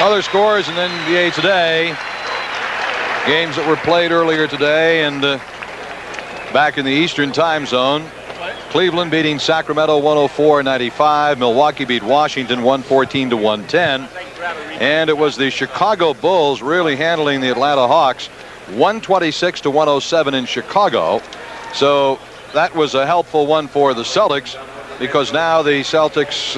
Other scores in NBA today. Games that were played earlier today and back in the Eastern time zone. Cleveland beating Sacramento 104-95. Milwaukee beat Washington 114-110. And it was the Chicago Bulls really handling the Atlanta Hawks 126-107 in Chicago. So that was a helpful one for the Celtics, because now the Celtics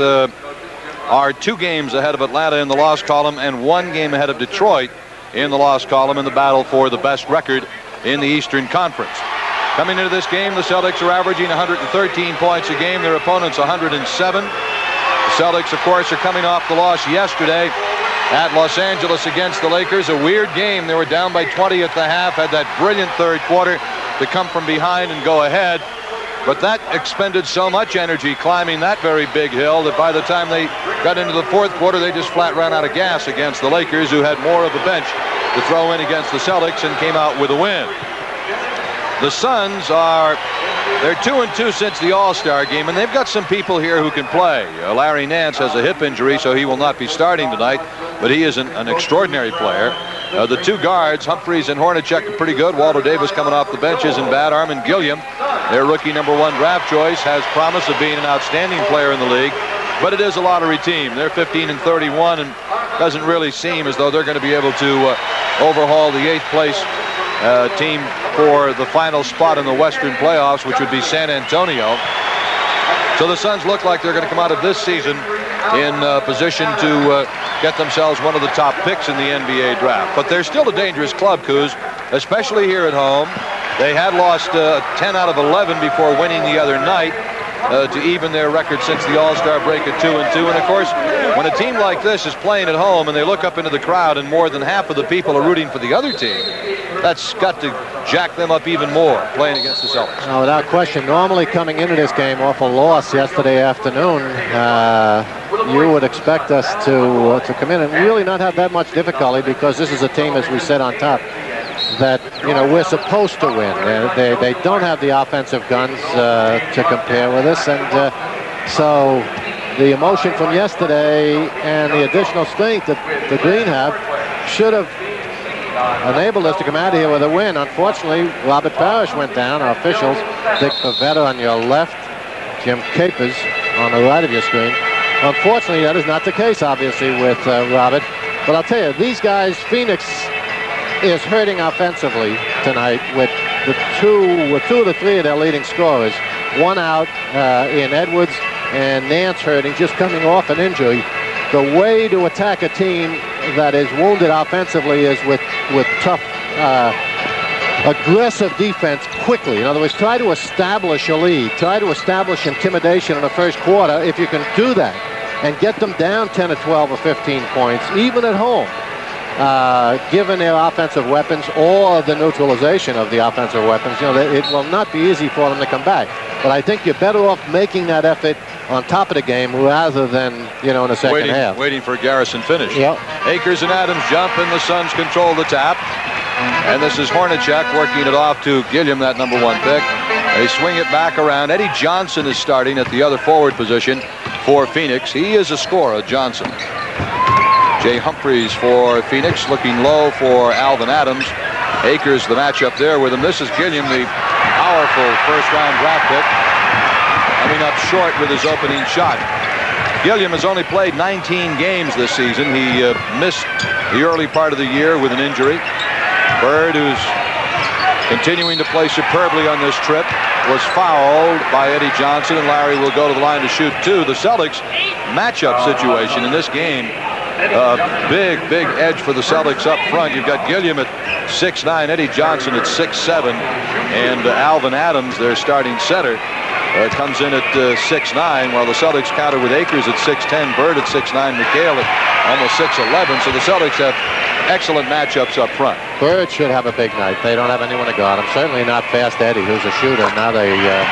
are 2 games ahead of Atlanta in the loss column and 1 game ahead of Detroit in the loss column in the battle for the best record in the Eastern Conference. Coming into this game, the Celtics are averaging 113 points a game. Their opponents 107. The Celtics, of course, are coming off the loss yesterday at Los Angeles against the Lakers. A weird game. They were down by 20 at the half, had that brilliant third quarter to come from behind and go ahead. But that expended so much energy climbing that very big hill that by the time they got into the fourth quarter, they just flat ran out of gas against the Lakers, who had more of a bench to throw in against the Celtics and came out with a win. The Suns they're 2-2 since the All-Star game, and they've got some people here who can play. Larry Nance has a hip injury, so he will not be starting tonight, but he is an extraordinary player. The 2 guards, Humphries and Hornacek, are pretty good. Walter Davis coming off the bench isn't bad. Armin Gilliam, their rookie #1 draft choice, has promise of being an outstanding player in the league, but it is a lottery team. They're 15-31, and doesn't really seem as though they're going to be able to overhaul the 8th place team for the final spot in the Western playoffs, which would be San Antonio. So the Suns look like they're going to come out of this season in position to get themselves one of the top picks in the NBA draft. But they're still a dangerous club, Kuz, especially here at home. They had lost 10 out of 11 before winning the other night to even their record since the All-Star break at 2-2. And of course, when a team like this is playing at home and they look up into the crowd and more than half of the people are rooting for the other team, that's got to jack them up even more playing against the Celtics. No, without question. Normally coming into this game off a loss yesterday afternoon, you would expect us to come in and really not have that much difficulty, because this is a team, as we said on top, that we're supposed to win. They don't have the offensive guns to compare with us, and so the emotion from yesterday and the additional strength that the Green have should have enabled us to come out of here with a win. Unfortunately, Robert Parrish went down. Our officials, Dick Pavetta on your left, Jim Capers on the right of your screen. Unfortunately, that is not the case, obviously, with Robert. But I'll tell you, these guys, Phoenix is hurting offensively tonight with two of the 3 of their leading scorers. One out in Edwards, and Nance hurting, just coming off an injury. The way to attack a team that is wounded offensively is with tough, aggressive defense quickly. In other words, try to establish a lead. Try to establish intimidation in the first quarter. If you can do that and get them down 10 or 12 or 15 points, even at home, given their offensive weapons or the neutralization of the offensive weapons, it will not be easy for them to come back. But I think you're better off making that effort on top of the game rather than, in the second half. Waiting for a Garrison finish. Yep. Akers and Adams jump, and the Suns control the tap. And this is Hornacek working it off to Gilliam, that #1 pick. They swing it back around. Eddie Johnson is starting at the other forward position for Phoenix. He is a scorer, Johnson. Jay Humphries for Phoenix, looking low for Alvin Adams. Akers, the matchup there with him. This is Gilliam, the powerful first-round draft pick, coming up short with his opening shot. Gilliam has only played 19 games this season. He missed the early part of the year with an injury. Bird, who's continuing to play superbly on this trip, was fouled by Eddie Johnson, and Larry will go to the line to shoot 2. The Celtics matchup situation in this game, big edge for the Celtics up front. You've got Gilliam at 6'9", Eddie Johnson at 6'7", and Alvin Adams, their starting center, comes in at 6'9", while the Celtics counter with Akers at 6'10", Bird at 6'9", McHale at almost 6'11". So the Celtics have excellent matchups up front. Bird should have a big night. They don't have anyone to guard him. Certainly not Fast Eddie, who's a shooter. Now they a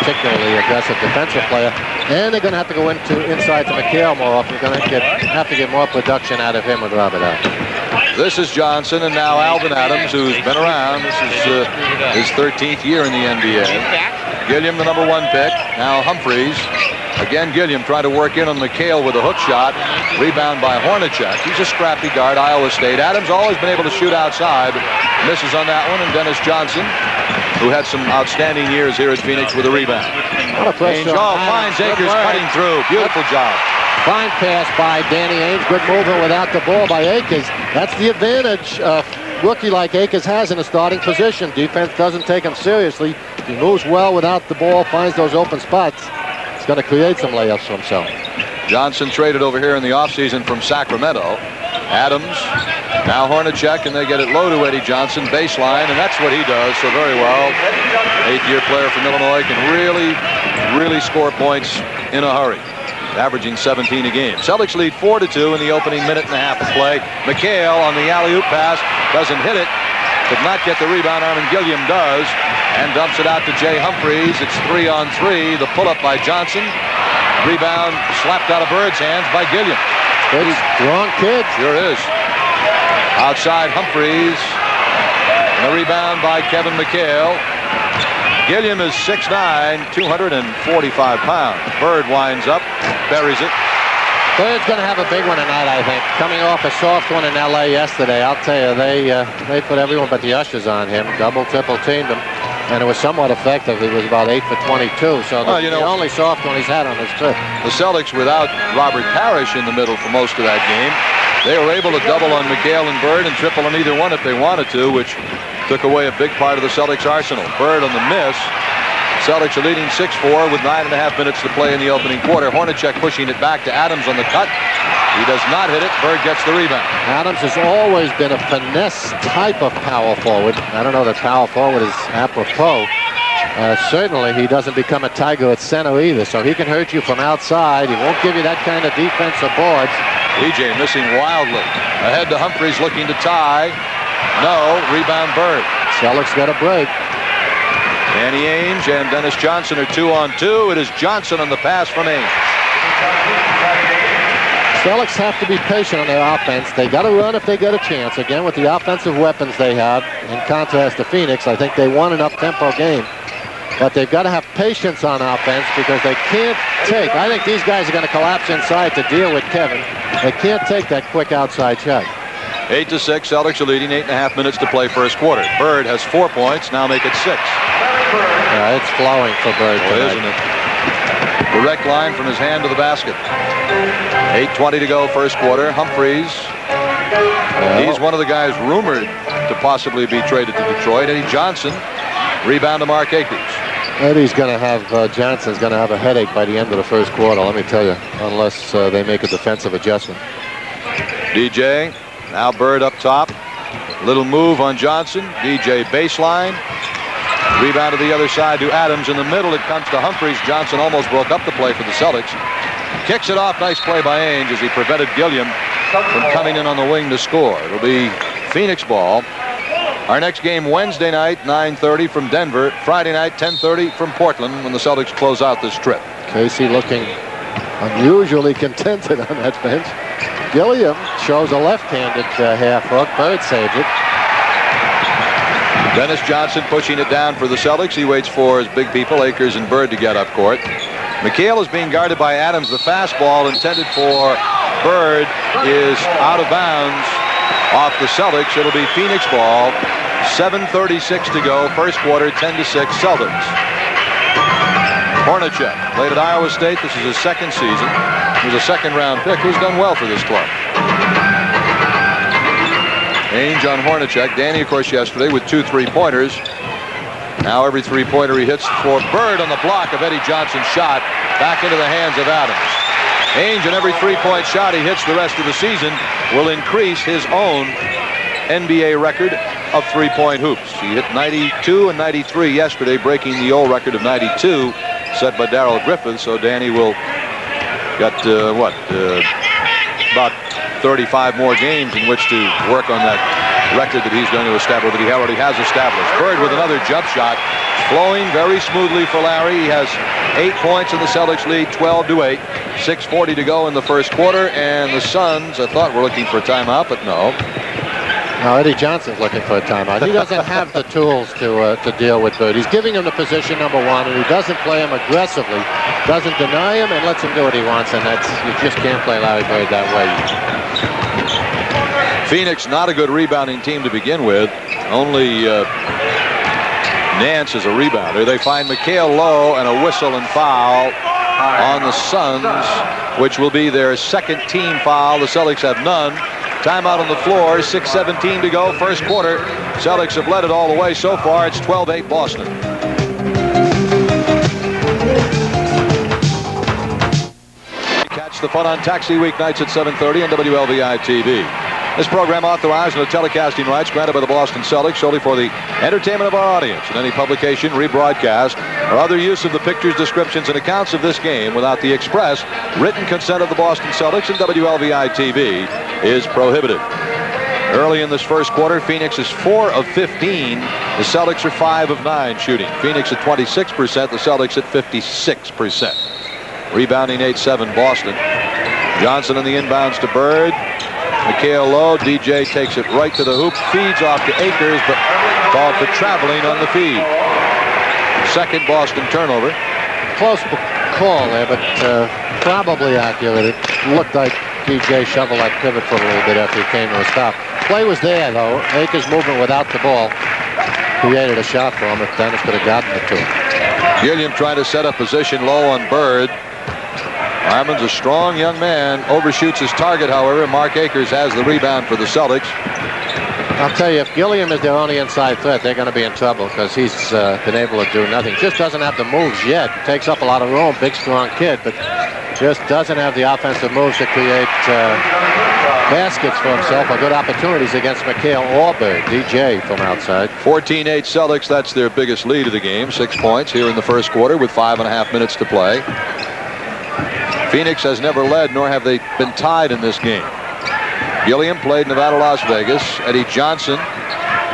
particularly aggressive defensive player, and they're going to have to go inside to McHale more often. They're going to have to get more production out of him with Robert out. This is Johnson, and now Alvin Adams, who's been around. This is his 13th year in the NBA. Gilliam, the #1 pick. Now Humphries. Again, Gilliam trying to work in on McHale with a hook shot. Rebound by Hornacek. He's a scrappy guard, Iowa State. Adams always been able to shoot outside. Misses on that one, and Dennis Johnson, who had some outstanding years here at Phoenix, with a rebound. Ainge finds Akers cutting through. Beautiful job. Fine pass by Danny Ainge. Good movement without the ball by Akers. That's the advantage a rookie like Akers has in a starting position. Defense doesn't take him seriously. He moves well without the ball, finds those open spots. He's going to create some layups for himself. Johnson traded over here in the offseason from Sacramento. Adams, now Hornacek, and they get it low to Eddie Johnson, baseline, and that's what he does so very well. Eighth-year player from Illinois, can really score points in a hurry, averaging 17 a game. Celtics lead 4-2 in the opening minute and a half of play. McHale on the alley-oop pass, doesn't hit it, could not get the rebound. Armin Gilliam does, and dumps it out to Jay Humphries. It's 3-on-3. The pull-up by Johnson. Rebound slapped out of Bird's hands by Gilliam. Good, strong kid. Sure is. Outside Humphries. And the rebound by Kevin McHale. Gilliam is 6'9", 245 pounds. Bird winds up, buries it. Bird's going to have a big one tonight, I think. Coming off a soft one in L.A. yesterday, I'll tell you, they put everyone but the ushers on him. Double, triple teamed him. And it was somewhat effective. He was about 8 for 22, so the only soft one he's had on his trip. The Celtics, without Robert Parrish in the middle for most of that game, they were able to double on McHale and Bird and triple on either one if they wanted to, which took away a big part of the Celtics arsenal. Bird on the miss. Celtics are leading 6-4 with 9.5 minutes to play in the opening quarter. Hornacek pushing it back to Adams on the cut. He does not hit it. Bird gets the rebound. Adams has always been a finesse type of power forward. I don't know that power forward is apropos. Certainly he doesn't become a tiger at center either, so he can hurt you from outside. He won't give you that kind of defensive boards. DJ missing wildly. Ahead to Humphries, looking to tie. No. Rebound Bird. Celtics got a break. Danny Ainge and Dennis Johnson are 2-on-2. It is Johnson on the pass from Ainge. Celtics have to be patient on their offense. They got to run if they get a chance. Again, with the offensive weapons they have, in contrast to Phoenix, I think they want an up-tempo game. But they've got to have patience on offense because they can't take. I think these guys are going to collapse inside to deal with Kevin. They can't take that quick outside shot. 8-6. Celtics are leading. 8.5 minutes to play first quarter. Bird has 4 points. Now make it 6. Yeah, it's flowing for Bird tonight. Isn't it? Direct line from his hand to the basket. 8:20 to go first quarter. Humphries. He's one of the guys rumored to possibly be traded to Detroit. Eddie Johnson. Rebound to Mark Akers. Eddie's going to have, Johnson's going to have a headache by the end of the first quarter, let me tell you, unless they make a defensive adjustment. DJ. Now Bird up top. Little move on Johnson. DJ baseline. Rebound to the other side to Adams. In the middle it comes to Humphries. Johnson almost broke up the play for the Celtics. Kicks it off. Nice play by Ainge as he prevented Gilliam from coming in on the wing to score. It'll be Phoenix ball. Our next game Wednesday night, 9:30 from Denver. Friday night, 10:30 from Portland when the Celtics close out this trip. Casey looking unusually contented on that bench. Gilliam shows a left-handed half hook. Bird saves it. Dennis Johnson pushing it down for the Celtics. He waits for his big people, Akers and Bird, to get up court. McHale is being guarded by Adams. The fastball intended for Bird is out of bounds off the Celtics. It'll be Phoenix ball. 7:36 to go. First quarter, 10-6 Celtics. Hornacek played at Iowa State. This is his second season. He was a second-round pick who's done well for this club. Ainge on Hornacek. Danny, of course, yesterday with 2 3-pointers. Now every 3-pointer he hits for Bird on the block of Eddie Johnson's shot. Back into the hands of Adams. Ainge, and every 3-point shot he hits the rest of the season will increase his own NBA record of 3-point hoops. He hit 92 and 93 yesterday, breaking the old record of 92 set by Darrell Griffith. So Danny will got about 35 more games in which to work on that record that he's going to establish, that he already has established. Bird with another jump shot, flowing very smoothly for Larry. He has 8 points in the Celtics lead, 12-8. 6:40 to go in the first quarter, and the Suns, I thought, were looking for a timeout, but no. Now Eddie Johnson's looking for a timeout. He doesn't have the tools to deal with Bird. He's giving him the position number one, and he doesn't play him aggressively, doesn't deny him, and lets him do what he wants. And you just can't play Larry Bird that way. Phoenix not a good rebounding team to begin with. Only Nance is a rebounder. They find McHale low and a whistle and foul on the Suns, which will be their second team foul. The Celtics have none. Timeout on the floor, 6:17 to go, first quarter. Celtics have led it all the way so far. It's 12-8 Boston. Catch the fun on Taxi weeknights at 7:30 on WLVI TV. This program authorized under telecasting rights granted by the Boston Celtics solely for the entertainment of our audience, and any publication, rebroadcast, or other use of the pictures, descriptions, and accounts of this game without the express written consent of the Boston Celtics and WLVI TV is prohibited. Early in this first quarter, Phoenix is 4 of 15. The Celtics are 5 of 9 shooting. Phoenix at 26%, the Celtics at 56%. Rebounding 8-7 Boston. Johnson in the inbounds to Bird. McHale low. DJ takes it right to the hoop. Feeds off to Akers, but called for traveling on the feed. Second Boston turnover. Close call there, but probably accurate. It looked like DJ shoveled that pivot foot a little bit after he came to a stop. Play was there, though. Akers' movement without the ball created a shot for him if Dennis could have gotten it to him. Gilliam trying to set up position low on Bird. Harmon's a strong young man. Overshoots his target, however. Mark Akers has the rebound for the Celtics. I'll tell you, if Gilliam is their only inside threat, they're going to be in trouble because he's been able to do nothing. Just doesn't have the moves yet. Takes up a lot of room. Big, strong kid, but just doesn't have the offensive moves to create baskets for himself or good opportunities against McHale or Bird. DJ from outside. 14-8 Celtics. That's their biggest lead of the game. 6 points here in the first quarter with 5.5 minutes to play. Phoenix has never led, nor have they been tied in this game. Gilliam played Nevada, Las Vegas. Eddie Johnson.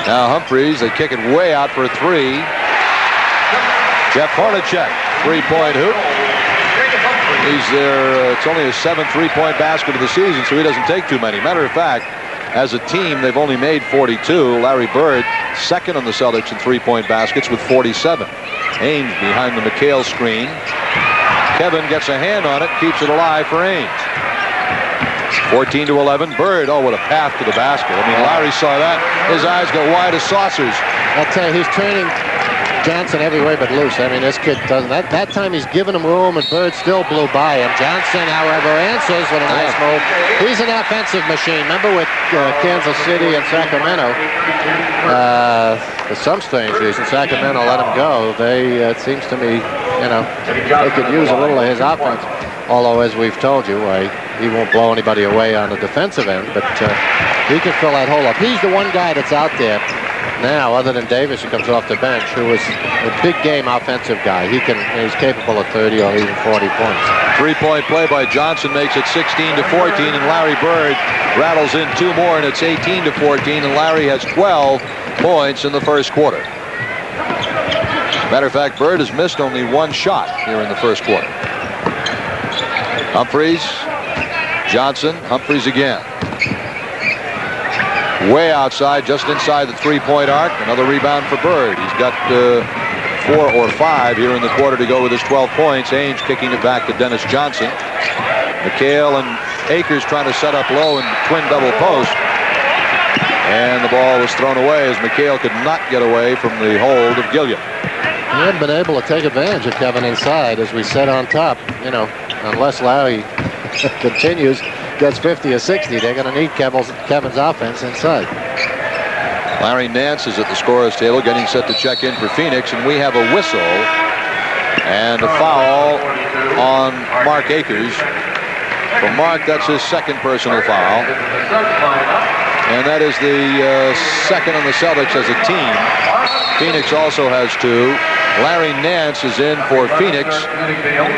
Now Humphries. They kick it way out for a three. Jeff Hornacek, three-point hoop. He's there. It's only his 7th three-point basket of the season, so he doesn't take too many. Matter of fact, as a team, they've only made 42. Larry Bird, second on the Celtics in three-point baskets with 47. Ainge behind the McHale screen. Kevin gets a hand on it, keeps it alive for Ainge. 14-11. Bird, oh, what a path to the basket. I mean, Larry saw that. His eyes go wide as saucers. I'll tell you, he's turning Johnson every way but loose. I mean, this kid doesn't. That time he's giving him room, and Bird still blew by him. Johnson, however, answers with a nice move. He's an offensive machine. Remember with Kansas City and Sacramento, for some strange reason, Sacramento let him go. It seems to me, they could use a little of his offense. Although, as we've told you, he won't blow anybody away on the defensive end, but he can fill that hole up. He's the one guy that's out there now, other than Davis, who comes off the bench, who is a big game offensive guy. He's capable of 30 or even 40 points. Three-point play by Johnson makes it 16-14, and Larry Bird rattles in 2 more, and it's 18-14, and Larry has 12 points in the first quarter. Matter of fact, Bird has missed only 1 shot here in the first quarter. Humphries, Johnson, Humphries again. Way outside, just inside the three-point arc. Another rebound for Bird. He's got 4 or 5 here in the quarter to go with his 12 points. Ainge kicking it back to Dennis Johnson. McHale and Akers trying to set up low in twin double post. And the ball was thrown away as McHale could not get away from the hold of Gilliam. He hadn't been able to take advantage of Kevin inside, as we said on top. Unless Larry continues, gets 50 or 60, they're going to need Kevin's offense inside. Larry Nance is at the scorer's table getting set to check in for Phoenix, and we have a whistle and a foul on Mark Akers. For Mark, that's his second personal foul. And that is the second on the Celtics as a team. Phoenix also has 2. Larry Nance is in for Phoenix.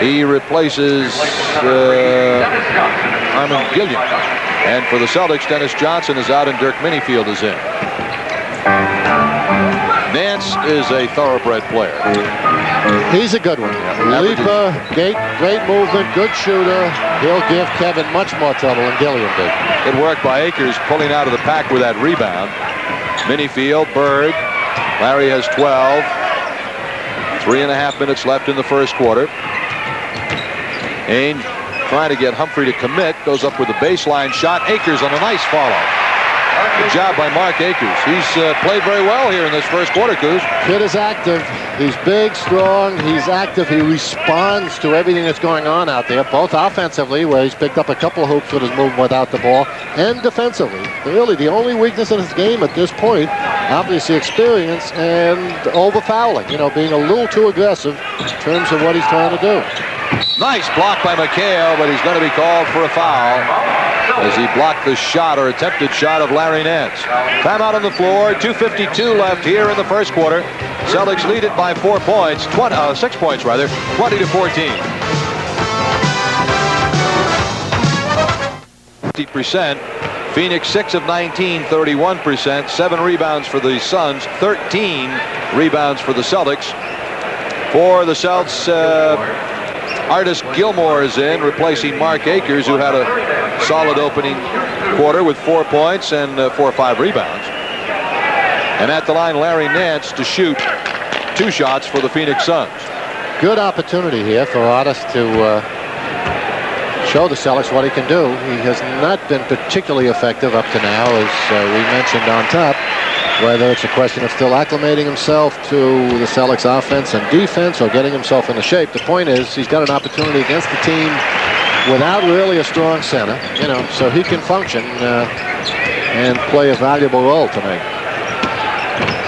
He replaces Armin Gilliam. And for the Celtics, Dennis Johnson is out and Dirk Minifield is in. Nance is a thoroughbred player. He's a good one. Leaper, great movement, good shooter. He'll give Kevin much more trouble than Gilliam did. Good work by Akers pulling out of the pack with that rebound. Minifield, Bird. Larry has 12. 3.5 minutes left in the first quarter. Ainge trying to get Humphrey to commit. Goes up with a baseline shot. Akers on a nice follow. Good job by Mark Akers. He's played very well here in this first quarter, Coos. Kid is active. He's big, strong. He's active. He responds to everything that's going on out there, both offensively, where he's picked up a couple of hoops with his movement without the ball, and defensively. Really, the only weakness in his game at this point, obviously experience and over-fouling. You know, being a little too aggressive in terms of what he's trying to do. Nice block by McHale, but he's going to be called for a foul as he blocked the shot or attempted shot of Larry Nance. Timeout on the floor. 2:52 left here in the first quarter. Celtics lead it by 4 points, 6 points rather, 20-14. 50%. Phoenix 6 of 19, 31%. 7 rebounds for the Suns, 13 rebounds for the Celtics. For the Celts, Artis Gilmore is in, replacing Mark Akers, who had a solid opening quarter with 4 points and 4 or 5 rebounds. And at the line, Larry Nance to shoot 2 shots for the Phoenix Suns. Good opportunity here for Artis to show the Celtics what he can do. He has not been particularly effective up to now, as we mentioned on top. Whether it's a question of still acclimating himself to the Celtics offense and defense or getting himself into shape. The point is he's got an opportunity against the team without really a strong center, you know, so he can function and play a valuable role tonight.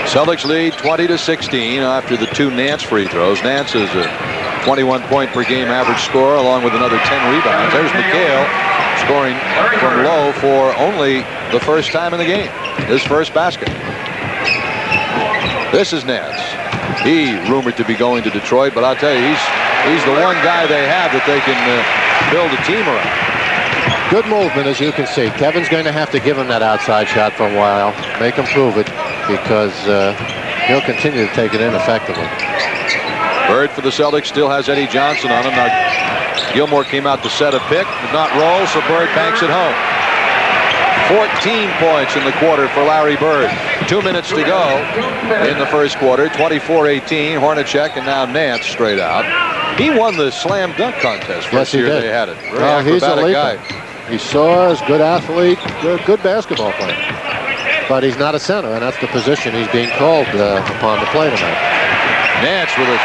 Celtics lead 20-16 after the 2 Nance free throws. Nance is a 21 point per game average scorer along with another 10 rebounds. There's McHale scoring from low for only the first time in the game. His first basket. This is Nance. He rumored to be going to Detroit, but I'll tell you, he's the one guy they have that they can build a team around. Good movement, as you can see. Kevin's going to have to give him that outside shot for a while, make him prove it, because he'll continue to take it in effectively. Bird for the Celtics still has Eddie Johnson on him. Now Gilmore came out to set a pick, did not roll, so Bird banks it home. 14 points in the quarter for Larry Bird. 2 minutes to go in the first quarter. 24-18. Hornacek and now Nance straight out. He won the slam dunk contest first year they had it. Very acrobatic guy. He saw as good athlete, good basketball player. But he's not a center, and that's the position he's being called upon to play tonight. Nance with a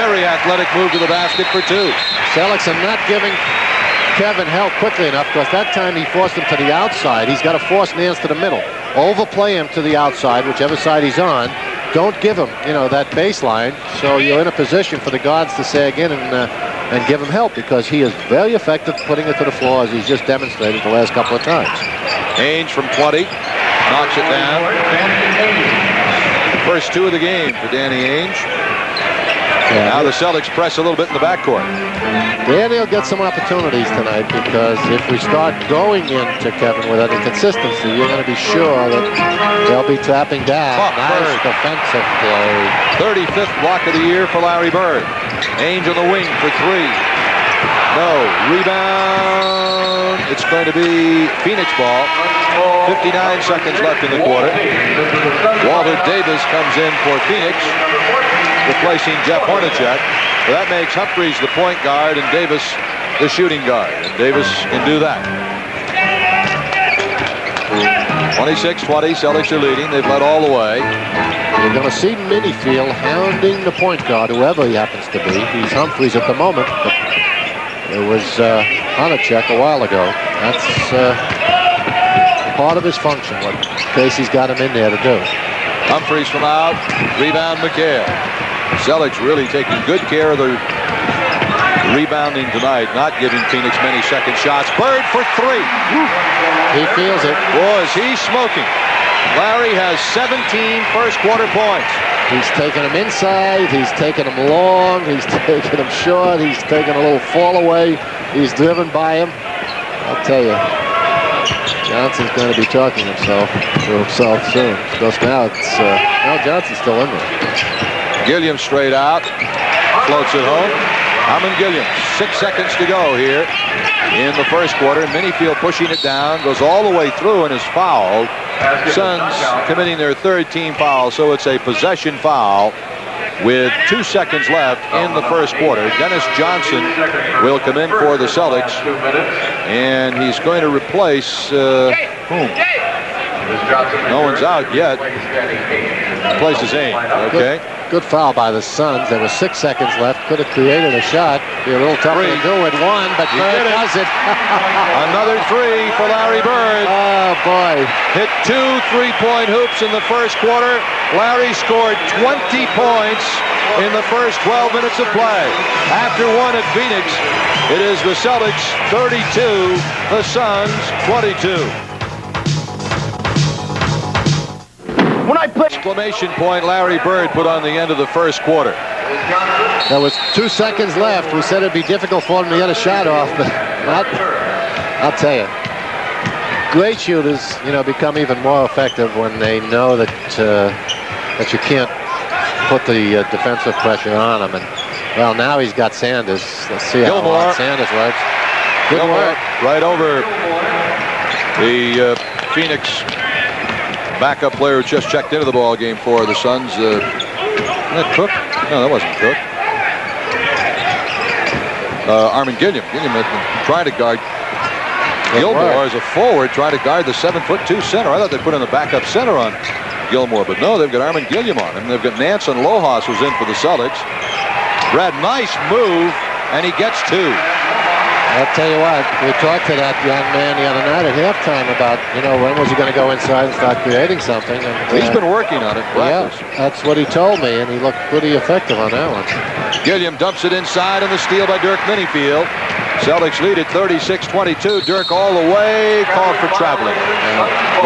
very athletic move to the basket for 2. Celtics are not giving Kevin help quickly enough, because that time he forced him to the outside. He's got to force Nance to the middle. Overplay him to the outside, whichever side he's on. Don't give him, you know, that baseline. So you're in a position for the guards to sag in and give him help, because he is very effective putting it to the floor, as he's just demonstrated the last couple of times. Ainge from 20, knocks it down. First 2 of the game for Danny Ainge. Yeah. Now the Celtics press a little bit in the backcourt. Danny will get some opportunities tonight, because if we start going into Kevin with any consistency, you're going to be sure that they'll be trapping down. Nice defensive play. 35th block of the year for Larry Bird. Ainge on the wing for 3. No. Rebound. It's going to be Phoenix ball. 59 seconds left in the quarter. Walter Davis comes in for Phoenix, replacing Jeff Hornacek. So that makes Humphries the point guard and Davis the shooting guard. And Davis can do that. 26-20, Celtics are leading. They've led all the way. You're going to see Minifield hounding the point guard, whoever he happens to be. He's Humphries at the moment, but it was Hornacek a while ago. That's part of his function, what Casey's got him in there to do. Humphries from out, rebound McHale. Celtics really taking good care of the rebounding tonight, not giving Phoenix many second shots. Bird for 3. He feels it. Boy, is he smoking. Larry has 17 first quarter points. He's taking him inside, he's taking him long, he's taking him short, he's taking a little fall away, he's driven by him. I'll tell you, Johnson's going to be talking to himself soon. Because now Johnson's still in there. Gilliam straight out. Floats it home. Harmon Gilliam. 6 seconds to go here in the first quarter. Minifield pushing it down. Goes all the way through and is fouled. Suns committing their third team foul. So it's a possession foul with 2 seconds left in the first quarter. Dennis Johnson will come in for the Celtics. And he's going to replace whom? No one's out yet. Replaces Ames. Okay. Good foul by the Suns. There was 6 seconds left. Could have created a shot. Be a little tougher to do with one, but Bird does it. Another three for Larry Bird. Oh, boy. Hit 2 3-point hoops in the first quarter. Larry scored 20 points in the first 12 minutes of play. After one at Phoenix, it is the Celtics 32, the Suns 22. When I play Exclamation point Larry Bird put on the end of the first quarter. There was 2 seconds left. We said it'd be difficult for him to get a shot off, but I'll tell you, great shooters, become even more effective when they know that you can't put the defensive pressure on them. And well, now he's got Sanders. Let's see how long Sanders works. Good work. Right over the Phoenix backup player who just checked into the ball game for the Suns. That Cook? No, that wasn't Cook. Harmon Gilliam. Gilliam had been trying to guard Gilmore as a forward, trying to guard the 7'2" center. I thought they put in the backup center on Gilmore, but no, they've got Harmon Gilliam on him. They've got Nance and Lohas, who's in for the Celtics. Brad, nice move, and he gets 2. I'll tell you what, we talked to that young man the other night at halftime about, when was he going to go inside and start creating something. And, he's been working on it. Practice. Yeah, that's what he told me, and he looked pretty effective on that one. Gilliam dumps it inside, and the steal by Dirk Minifield. Celtics lead at 36-22. Dirk all the way, called for traveling.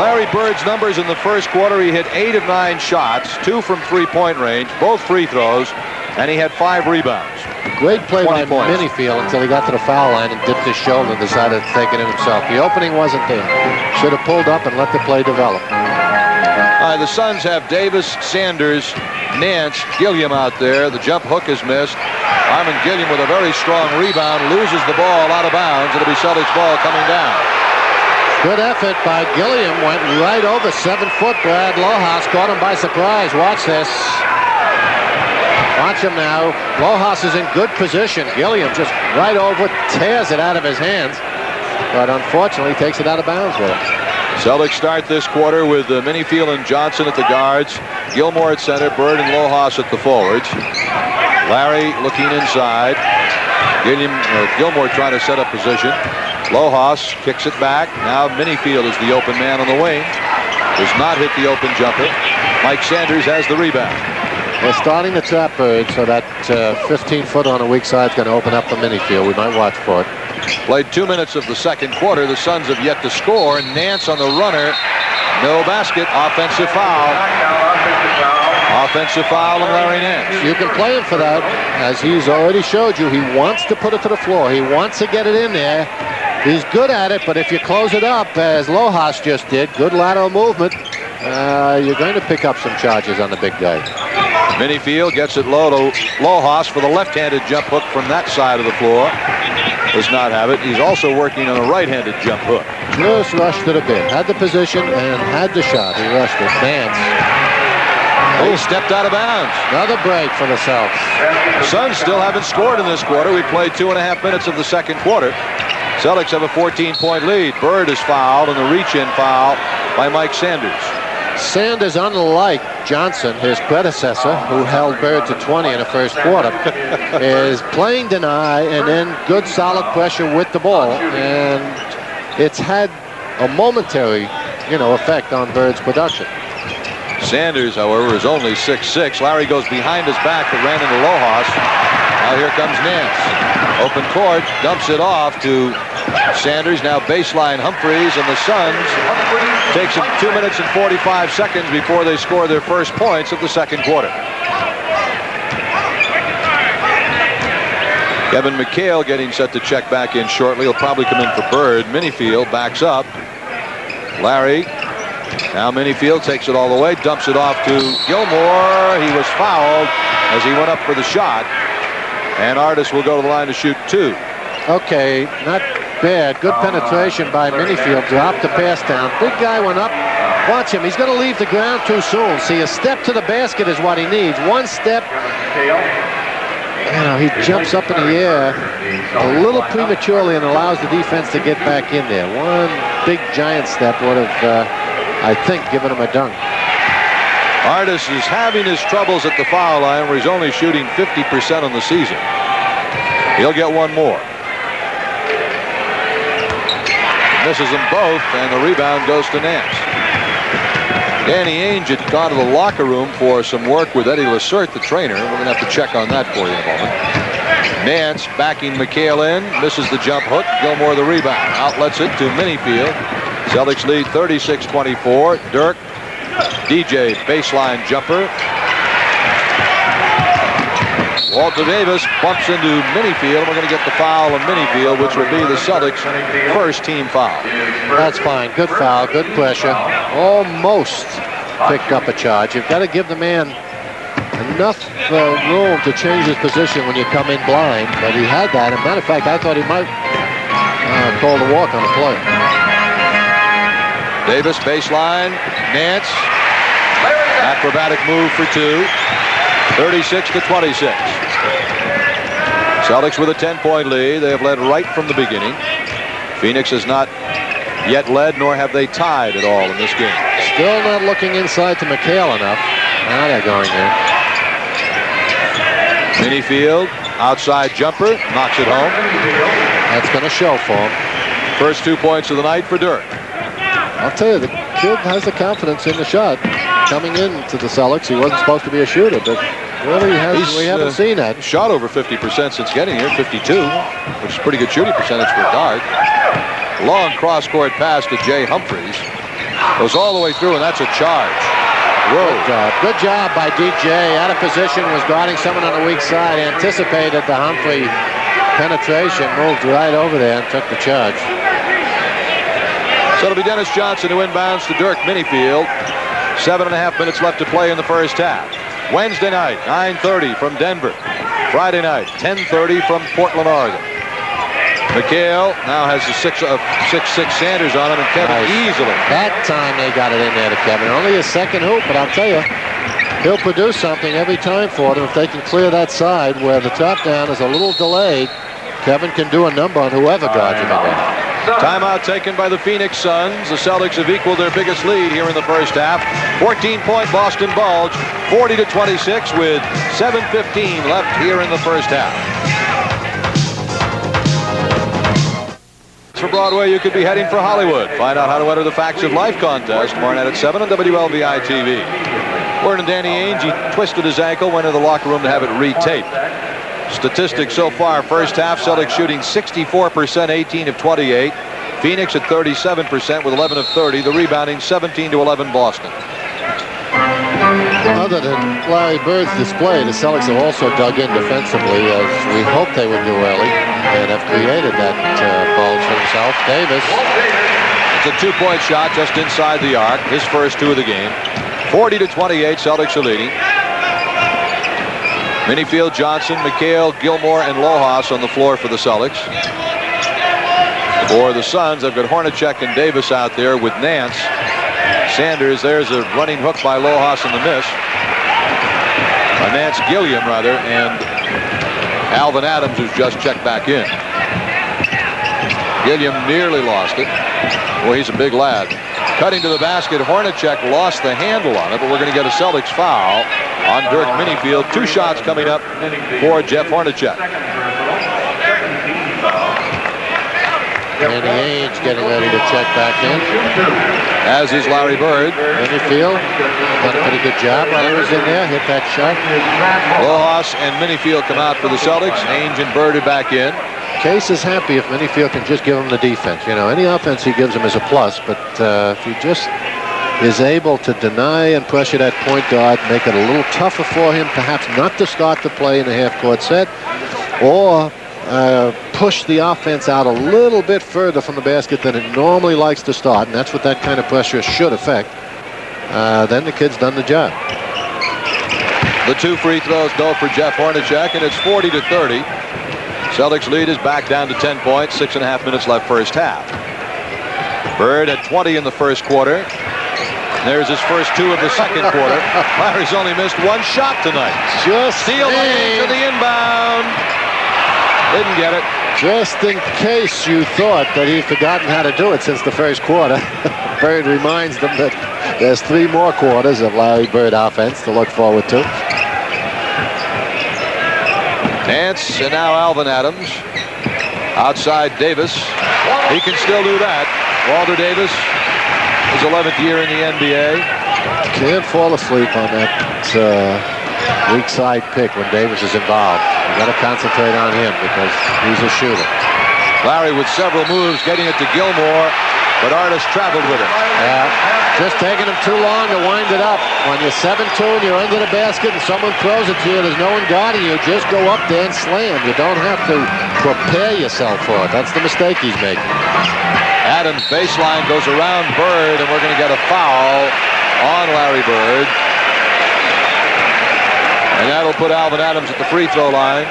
Larry Bird's numbers in the first quarter, he hit 8 of 9 shots, 2 from 3-point range, both free throws, and he had 5 rebounds. Great play by Minifield until he got to the foul line and dipped his shoulder and decided to take it in himself. The opening wasn't there. Should have pulled up and let the play develop. All right, the Suns have Davis, Sanders, Nance, Gilliam out there. The jump hook is missed. Harmon Gilliam with a very strong rebound, loses the ball out of bounds. It'll be Celtics ball coming down. Good effort by Gilliam. Went right over 7-foot Brad Lohas. Caught him by surprise. Watch this. Watch him now. Lohas is in good position. Gilliam just right over, tears it out of his hands. But unfortunately takes it out of bounds with him. Celtics start this quarter with Minifield and Johnson at the guards. Gilmore at center. Bird and Lohas at the forwards. Larry looking inside. Gilmore trying to set up position. Lohas kicks it back. Now Minifield is the open man on the wing. Does not hit the open jumper. Mike Sanders has the rebound. They're starting to trap Bird, so that 15-foot on the weak side is going to open up the Minifield. We might watch for it. Played 2 minutes of the second quarter. The Suns have yet to score. Nance on the runner. No basket. Offensive foul. Offensive foul on Larry Nance. You can play him for that. As he's already showed you, he wants to put it to the floor. He wants to get it in there. He's good at it, but if you close it up, as Lohas just did, good lateral movement, you're going to pick up some charges on the big guy. Minifield gets it low to Lohas for the left-handed jump hook from that side of the floor. Does not have it. He's also working on a right-handed jump hook. Just rushed it a bit. Had the position and had the shot. He rushed it. Nance. He stepped out of bounds. Another break for the Celtics. The Suns still haven't scored in this quarter. We played 2.5 minutes of the second quarter. Celtics have a 14-point lead. Bird is fouled, and the reach-in foul by Mike Sanders. Sanders, unlike Johnson, his predecessor, who held Bird to 20 in the first quarter, is playing deny and then good solid pressure with the ball. And it's had a momentary, effect on Bird's production. Sanders, however, is only 6'6". Larry goes behind his back but ran into Lohas. Now here comes Nance. Open court, dumps it off to Sanders. Now baseline Humphreys, and the Suns takes them 2 minutes and 45 seconds before they score their first points of the second quarter. Kevin McHale getting set to check back in shortly. He'll probably come in for Bird. Minifield backs up. Larry. Now Minifield takes it all the way, dumps it off to Gilmore. He was fouled as he went up for the shot. And Artis will go to the line to shoot 2. Okay, not bad. Good penetration by Minifield. Dropped the pass down. Big guy went up. Watch him. He's going to leave the ground too soon. See, a step to the basket is what he needs. One step. You know, he jumps up in the air a little prematurely and allows the defense to get back in there. One big giant step would have, I think, given him a dunk. Artis is having his troubles at the foul line where he's only shooting 50% on the season. He'll get one more. Misses them both, and the rebound goes to Nance. Danny Ainge had gone to the locker room for some work with Eddie Lacerte, the trainer. We're going to have to check on that for you in a moment. Nance backing McHale in, misses the jump hook. Gilmore the rebound. Outlets it to Minifield. Celtics lead 36-24. Dirk, DJ, baseline jumper. Walter Davis bumps into Minifield. We're going to get the foul on Minifield, which will be the Celtics' first team foul. That's fine. Good foul. Good pressure. Almost picked up a charge. You've got to give the man enough room to change his position when you come in blind. But he had that. As a matter of fact, I thought he might call the walk on the play. Davis baseline. Nance. Acrobatic move for 2. 36-26. Celtics with a 10-point lead. They have led right from the beginning. Phoenix has not yet led, nor have they tied at all in this game. Still not looking inside to McHale enough. Now they're going in. Minifield, outside jumper, knocks it home. That's going to show for him. First 2 points of the night for Dirk. I'll tell you, the kid has the confidence in the shot. Coming into the Celtics, he wasn't supposed to be a shooter, but really we haven't seen that. Shot over 50% since getting here, 52, which is a pretty good shooting percentage for a guard. Long cross-court pass to Jay Humphries. Goes all the way through, and that's a charge. Whoa. Good job by DJ. Out of position, was guarding someone on the weak side, anticipated the Humphrey penetration, moved right over there and took the charge. So it'll be Dennis Johnson who inbounds to Dirk Minifield. 7.5 minutes left to play in the first half. Wednesday night, 9:30 from Denver. Friday night, 10:30 from Portland, Oregon. McHale now has the 6'6" Sanders on him, and Kevin easily. That time they got it in there to Kevin. Only his second hoop, but I'll tell you, he'll produce something every time for them if they can clear that side where the top down is a little delayed. Kevin can do a number on whoever guards him in there. Timeout taken by the Phoenix Suns. The Celtics have equaled their biggest lead here in the first half. 14-point Boston Bulge, 40-26 with 7:15 left here in the first half. For Broadway, you could be heading for Hollywood. Find out how to enter the Facts of Life contest tomorrow night at 7 on WLVI TV. Word on Danny Ainge, he twisted his ankle, went into the locker room to have it retaped. Statistics so far, first half, Celtics shooting 64%, 18 of 28. Phoenix at 37% with 11 of 30. The rebounding 17-11 Boston. Other than Larry Bird's display, the Celtics have also dug in defensively, as we hoped they would do early, and have created that bulge for themselves. Davis. It's a 2-point shot just inside the arc. His first 2 of the game. 40-28, Celtics are leading. Minifield, Johnson, McHale, Gilmore, and Lojas on the floor for the Celtics. For the Suns, they've got Hornacek and Davis out there with Nance. Sanders, there's a running hook by Lojas in the miss. Nance Gilliam, rather, and Alvin Adams, who's just checked back in. Gilliam nearly lost it. Boy, he's a big lad. Cutting to the basket, Hornacek lost the handle on it, but we're going to get a Celtics foul on Dirk Minifield. 2 shots coming up for Jeff Hornacek. Danny Ainge getting ready to check back in. As is Larry Bird. Minifield done a pretty good job while he was in there. Hit that shot. Lojas and Minifield come out for the Celtics. Ainge and Bird are back in. Case is happy if Minifield can just give him the defense. You know, any offense he gives him is a plus, but if he just is able to deny and pressure that point guard, make it a little tougher for him, perhaps not to start the play in the half-court set, or push the offense out a little bit further from the basket than it normally likes to start, and that's what that kind of pressure should affect, then the kid's done the job. The 2 free throws go for Jeff Hornacek, and it's 40-30. Celtics lead is back down to 10 points. 6.5 minutes left first half. Bird had 20 in the first quarter. There's his first 2 of the second quarter. Larry's only missed 1 shot tonight. Just steal to the inbound. Didn't get it. Just in case you thought that he'd forgotten how to do it since the first quarter, Bird reminds them that there's 3 more quarters of Larry Bird offense to look forward to. Nance and now Alvin Adams. Outside Davis. He can still do that. Walter Davis, his 11th year in the NBA. Can't fall asleep on that weak side pick when Davis is involved. You got to concentrate on him because he's a shooter. Larry with several moves getting it to Gilmore, but Artis traveled with it. Just taking him too long to wind it up. When you're 7-2 and you're under the basket and someone throws it to you, there's no one guarding you. Just go up there and slam. You don't have to prepare yourself for it. That's the mistake he's making. Adams baseline goes around Bird, and we're going to get a foul on Larry Bird. And that'll put Alvin Adams at the free throw line.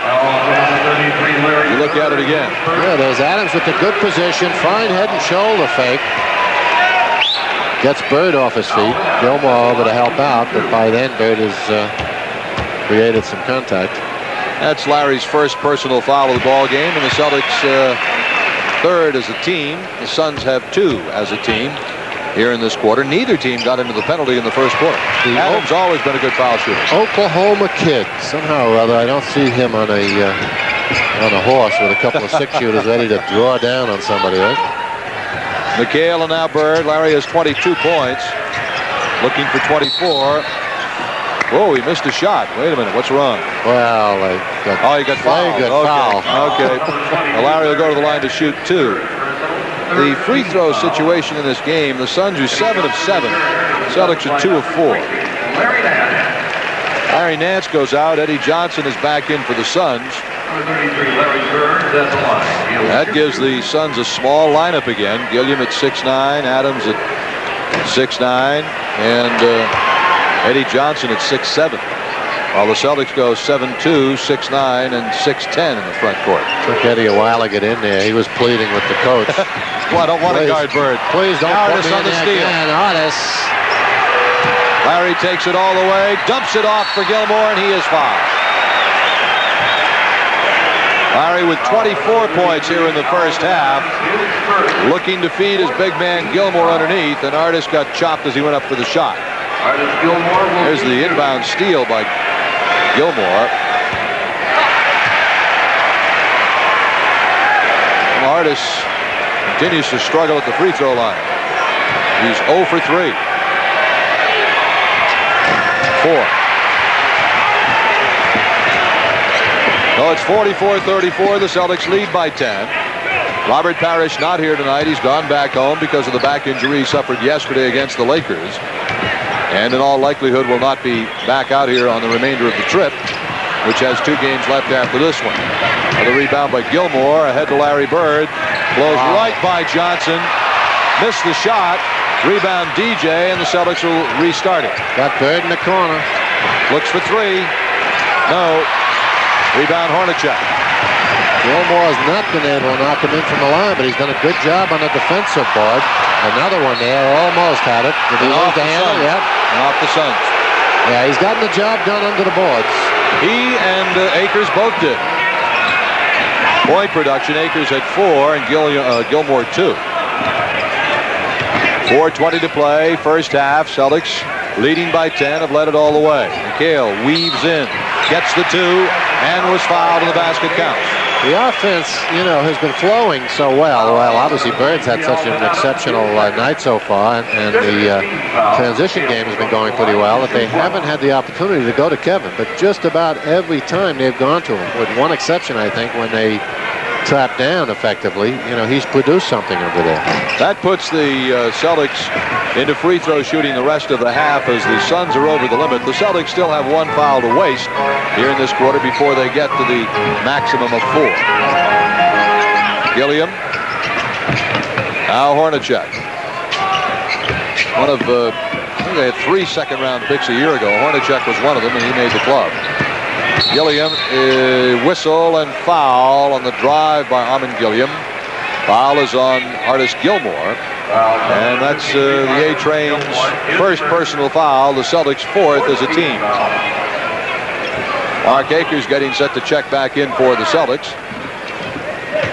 You look at it again. Yeah, there's Adams with the good position. Fine head and shoulder fake. Gets Bird off his feet. Gilmore over to help out, but by then Bird has created some contact. That's Larry's first personal foul of the ball game, and the Celtics 3rd as a team. The Suns have 2 as a team here in this quarter. Neither team got into the penalty in the first quarter. Adams always been a good foul shooter. Oklahoma kid. Somehow or other, I don't see him on a horse with a couple of 6-shooters ready to draw down on somebody, right? McHale and now Bird. Larry has 22 points. Looking for 24. Whoa, he missed a shot. Wait a minute, what's wrong? Well, he got fouled. Okay. Well, Larry will go to the line to shoot 2. The free throw situation in this game, the Suns are 7 of 7. Celtics are 2 of 4. Larry Nance goes out. Eddie Johnson is back in for the Suns. That gives the Suns a small lineup again. Gilliam at 6'9", Adams at 6'9", and Eddie Johnson at 6'7", while the Celtics go 7'2", 6'9", and 6'10" in the front court. Took Eddie a while to get in there. He was pleading with the coach. Well, I don't want to guard Bird. Please don't put me in there again. Artis. Larry takes it all the way, dumps it off for Gilmore, and he is fouled. Larry with 24 points here in the first half, looking to feed his big man Gilmore underneath, and Artis got chopped as he went up for the shot. There's the inbound steal by Gilmore. Artis continues to struggle at the free throw line. He's 0 for 3. 4. So it's 44-34. The Celtics lead by 10. Robert Parrish not here tonight. He's gone back home because of the back injury he suffered yesterday against the Lakers, and in all likelihood will not be back out here on the remainder of the trip, which has 2 games left after this one. The rebound by Gilmore, ahead to Larry Bird, blows right by Johnson, missed the shot, rebound DJ, and the Celtics will restart it. Got Bird in the corner. Looks for 3. No. Rebound Hornacek. Gilmore has not been able to knock him in from the line, but he's done a good job on the defensive board. Another one there, almost had it. Did he lose the handle? Yeah. And off the Suns. Yeah, he's gotten the job done under the boards. He and Akers both did. Point production, Akers had 4 and Gilmore 2. 4:20 to play, first half. Celtics leading by 10, have led it all the way. McHale weaves in, gets the 2, and was fouled, and the basket counts. The offense, has been flowing so well. Well, obviously Bird's had such an exceptional night so far, and the transition game has been going pretty well, that they haven't had the opportunity to go to Kevin. But just about every time they've gone to him, with one exception, I think, when they trap down effectively, you know, he's produced something over there. That puts the Celtics into free throw shooting the rest of the half as the Suns are over the limit. The Celtics still have one foul to waste here in this quarter before they get to the maximum of 4. Gilliam. Now Hornacek. One of, I think they had 3 second-round picks a year ago. Hornacek was one of them, and he made the club. Gilliam, whistle and foul on the drive by Armin Gilliam. Foul is on Artis Gilmore. And that's the A-Train's first personal foul, the Celtics' 4th as a team. Mark Akers getting set to check back in for the Celtics.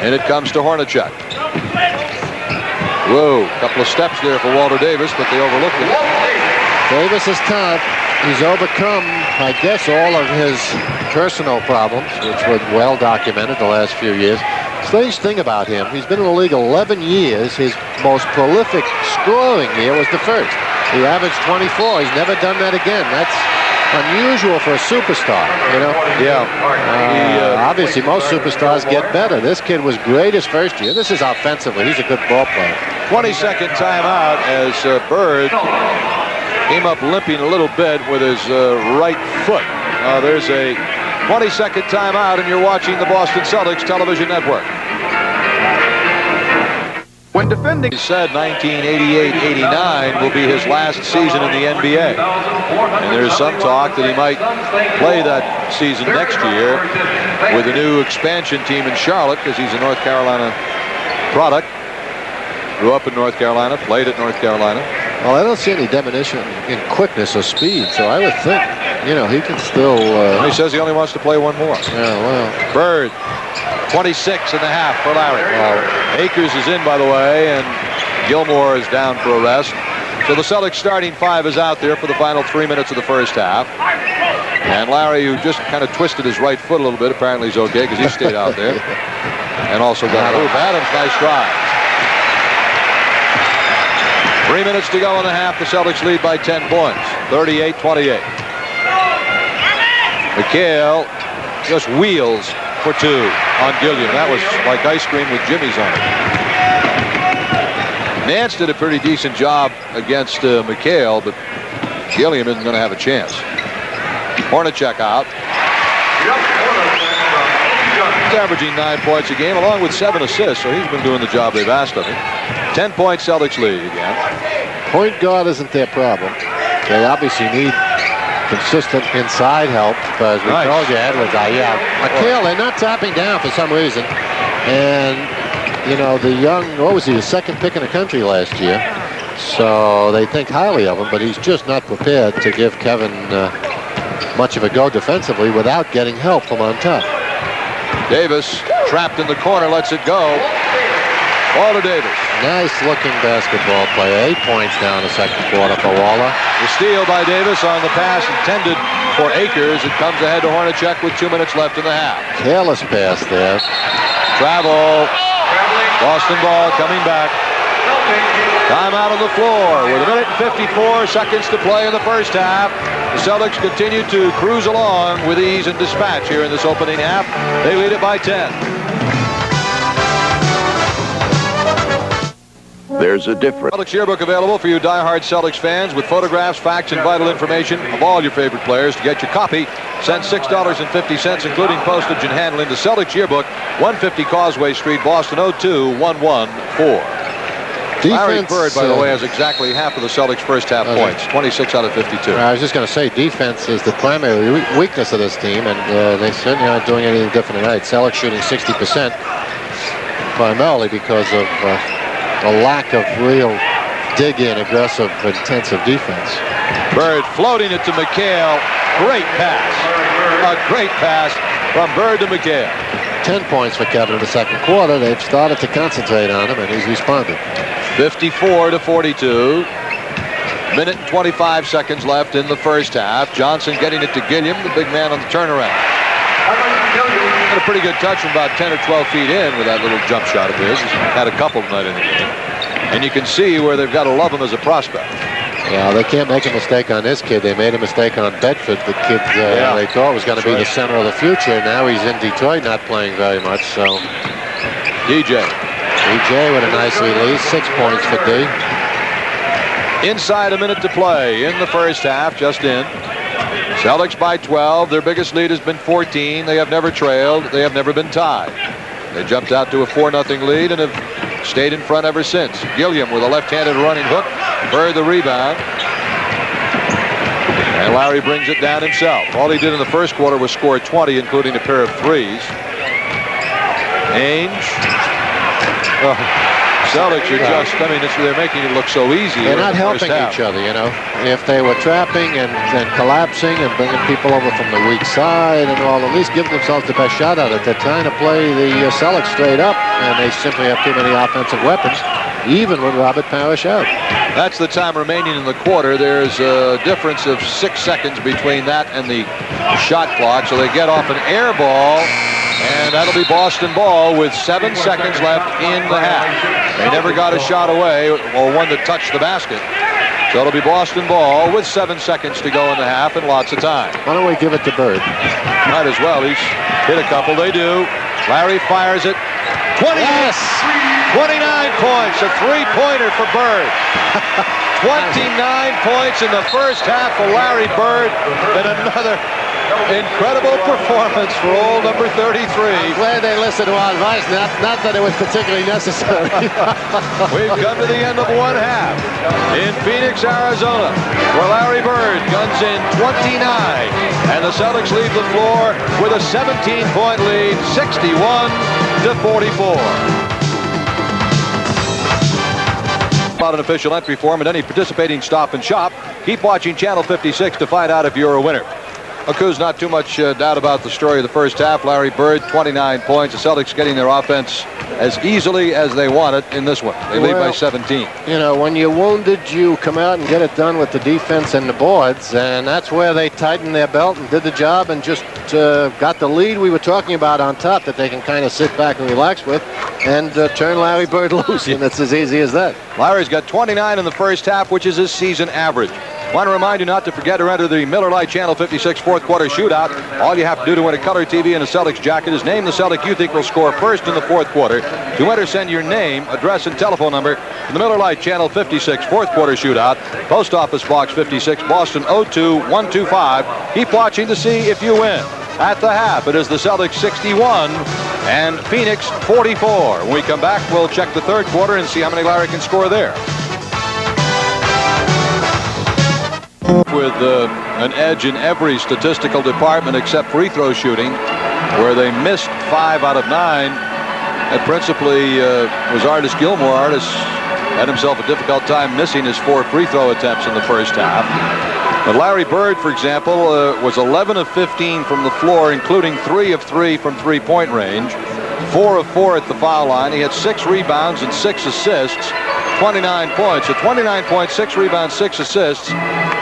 And it comes to Hornacek. Whoa, couple of steps there for Walter Davis, but they overlooked it. Davis is tough. He's overcome, I guess, all of his personal problems, which were well documented the last few years. Strange thing about him, he's been in the league 11 years. His most prolific scoring year was the first. He averaged 24. He's never done that again. That's unusual for a superstar, you know? Yeah. Obviously, most superstars get better. This kid was great his first year. This is offensively. He's a good ball player. 22nd timeout as Bird came up limping a little bit with his right foot. There's a 22nd timeout, and you're watching the Boston Celtics television network. When defending, He said 1988-89 will be his last season in the NBA. And there's some talk that he might play that season next year with a new expansion team in Charlotte, because he's a North Carolina product. Grew up in North Carolina, played at North Carolina. Well, I don't see any diminution in quickness or speed, so I would think, you know, he can still... He says he only wants to play one more. Yeah, well... Bird, 26 and a half for Larry. Akers is in, by the way, and Gilmore is down for a rest. So the Celtics starting 5 is out there for the final 3 minutes of the first half. And Larry, who just kind of twisted his right foot a little bit, apparently he's okay because he stayed out there. And also got a move. Adams, nice drive. 3 minutes to go in the half. The Celtics lead by 10 points, 38-28. McHale just wheels for 2 on Gilliam. That was like ice cream with jimmies on it. Nance did a pretty decent job against McHale, but Gilliam isn't going to have a chance. Hornacek out. He's averaging 9 points a game along with 7 assists, so he's been doing the job they've asked of him. 10-point Celtics lead again. Point guard isn't their problem. They obviously need consistent inside help, but as we told you, Edwards, McHale, they're not tapping down for some reason. And, you know, the young, what was he, the second pick in the country last year. So they think highly of him, but he's just not prepared to give Kevin much of a go defensively without getting help from on top. Davis trapped in the corner, lets it go. Walter Davis. Nice looking basketball player. 8 points down the second quarter for Waller. The steal by Davis on the pass intended for Akers. It comes ahead to Hornacek with 2 minutes left in the half. Careless pass there. Travel. Boston ball coming back. Timeout on the floor with 1 minute and 54 seconds to play in the first half. The Celtics continue to cruise along with ease and dispatch here in this opening half. They lead it by 10. there's a difference. Celtics yearbook available for you diehard Celtics fans with photographs, facts, and vital information of all your favorite players. To get your copy, send $6.50, including postage and handling, to Celtics yearbook, 150 Causeway Street, Boston, 02114. Larry Bird, by the way, has exactly half of the Celtics' first half points, 26 out of 52. I was just going to say, defense is the primary weakness of this team, and they certainly aren't doing anything different tonight. Celtics shooting 60%, primarily because of a lack of real dig-in, aggressive, intensive defense. Bird floating it to McHale. Great pass. A great pass from Bird to McHale. 10 points for Kevin in the second quarter. They've started to concentrate on him, and he's responded. 54-42. Minute and 25 seconds left in the first half. Johnson getting it to Gilliam, the big man on the turnaround. Had a pretty good touch from about 10 or 12 feet in with that little jump shot of his. He's had a couple tonight in the game. And you can see where they've got to love him as a prospect. Yeah, they can't make a mistake on this kid. They made a mistake on Bedford. The kid they thought was going to be the center of the future. Now he's in Detroit, not playing very much. So DJ. DJ with a nice release. 6 points for D. Inside a minute to play in the first half, just in. Celtics by 12. Their biggest lead has been 14. They have never trailed. They have never been tied. They jumped out to a 4-0 lead and have stayed in front ever since. Gilliam with a left-handed running hook. Bird the rebound. And Larry brings it down himself. All he did in the first quarter was score 20, including a pair of threes. Ainge. Celtics are just, I mean, they're making it look so easy. They're not helping each other, you know. If they were trapping and collapsing and bringing people over from the weak side and all, at least give themselves the best shot at it. They're trying to play the Celtics straight up, and they simply have too many offensive weapons, even with Robert Parrish out. That's the time remaining in the quarter. There's a difference of 6 seconds between that and the shot clock, so they get off an air ball. And that'll be Boston ball with 7 seconds left in the half. They never got a shot away, or one that touched the basket. So it'll be Boston ball with 7 seconds to go in the half and lots of time. Why don't we give it to Bird? Might as well. He's hit a couple. They do. Larry fires it. 20. Yes! 29 points. A three-pointer for Bird. 29 points in the first half for Larry Bird. And another incredible performance for old number 33. I'm glad they listened to our advice, not that it was particularly necessary. We've come to the end of one half in Phoenix, Arizona, where Larry Bird guns in 29, and the Celtics leave the floor with a 17-point lead, 61-44. About an official entry form at any participating Stop and Shop. Keep watching Channel 56 to find out if you're a winner. Aku's not too much doubt about the story of the first half. Larry Bird, 29 points. The Celtics getting their offense as easily as they want it in this one. They lead by 17. You know, when you're wounded, you come out and get it done with the defense and the boards, and that's where they tightened their belt and did the job and just got the lead we were talking about on top that they can kind of sit back and relax with and turn Larry Bird loose, and it's as easy as that. Larry's got 29 in the first half, which is his season average. Want to remind you not to forget to enter the Miller Lite Channel 56 fourth quarter shootout. All you have to do to win a color TV and a Celtics jacket is name the Celtic you think will score first in the fourth quarter. To enter, send your name, address, and telephone number to the Miller Lite Channel 56 fourth quarter shootout. Post Office Box 56, Boston 02125. Keep watching to see if you win. At the half, it is the Celtics 61 and Phoenix 44. When we come back, we'll check the third quarter and see how many Larry can score there. With an edge in every statistical department except free throw shooting, where they missed 5 out of 9. That principally was Artis Gilmore. Artis had himself a difficult time missing his 4 free throw attempts in the first half. But Larry Bird, for example, was 11 of 15 from the floor, including 3 of 3 from three-point range, 4 of 4 at the foul line. He had 6 rebounds and 6 assists, 29 points. So 29 points, 6 rebounds, 6 assists.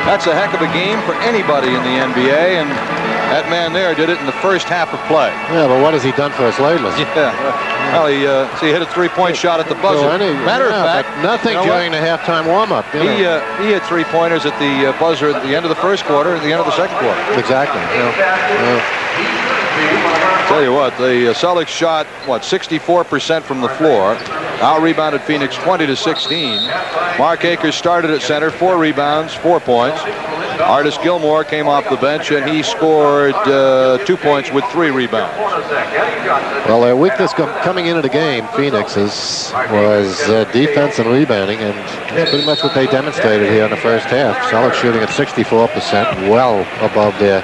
That's a heck of a game for anybody in the NBA, and that man there did it in the first half of play. Yeah, but what has he done for us lately? Yeah. Well, he hit a three-point shot at the buzzer. Matter of fact, nothing during the halftime warm-up. He hit 3-pointers at the buzzer at the end of the first quarter, at the end of the second quarter. Exactly. Tell you what, the Celtics shot 64% from the floor. Out-rebounded Phoenix 20-16. Mark Akers started at center, 4 rebounds, 4 points. Artis Gilmore came off the bench, and he scored 2 points with 3 rebounds. Well, their weakness coming into the game, Phoenix's, was defense and rebounding, and that's pretty much what they demonstrated here in the first half. Celtics shooting at 64%, well above their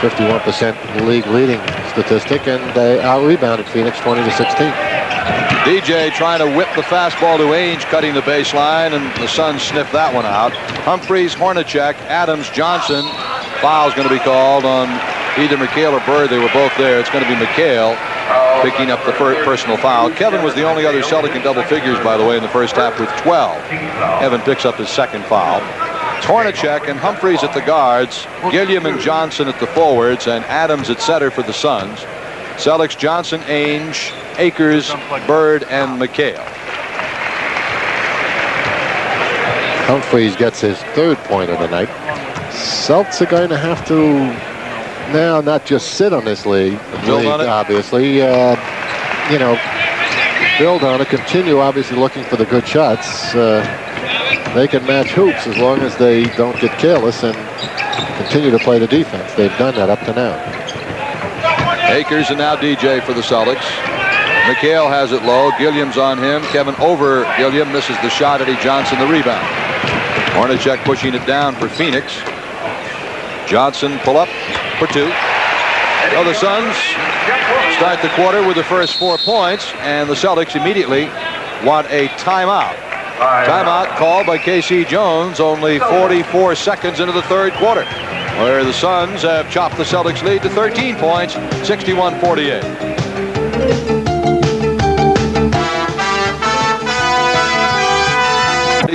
51% league leading statistic, and they out-rebounded Phoenix 20-16. DJ trying to whip the fastball to Ainge, cutting the baseline, and the Suns sniffed that one out. Humphries, Hornacek, Adams, Johnson. Foul's going to be called on either McHale or Bird. They were both there. It's going to be McHale picking up the personal foul. Kevin was the only other Celtic in double figures, by the way, in the first half with 12. Evan picks up his second foul. It's Hornacek and Humphries at the guards, Gilliam and Johnson at the forwards, and Adams at center for the Suns. Celtics, Johnson, Ainge, Akers, Bird, and McHale. Humphries gets his 3rd point of the night. Celtics are going to have to now not just sit on this lead on it. obviously. You know, build on it, continue obviously looking for the good shots. They can match hoops as long as they don't get careless and continue to play the defense. They've done that up to now. Akers and now DJ for the Celtics. McHale has it low. Gilliam's on him. Kevin over Gilliam. Misses the shot. Eddie Johnson the rebound. Hornacek pushing it down for Phoenix. Johnson pull up for two. So the Suns start the quarter with the first 4 points, and the Celtics immediately want a timeout. Timeout called by K.C. Jones only 44 seconds into the third quarter, where the Suns have chopped the Celtics lead to 13 points, 61-48.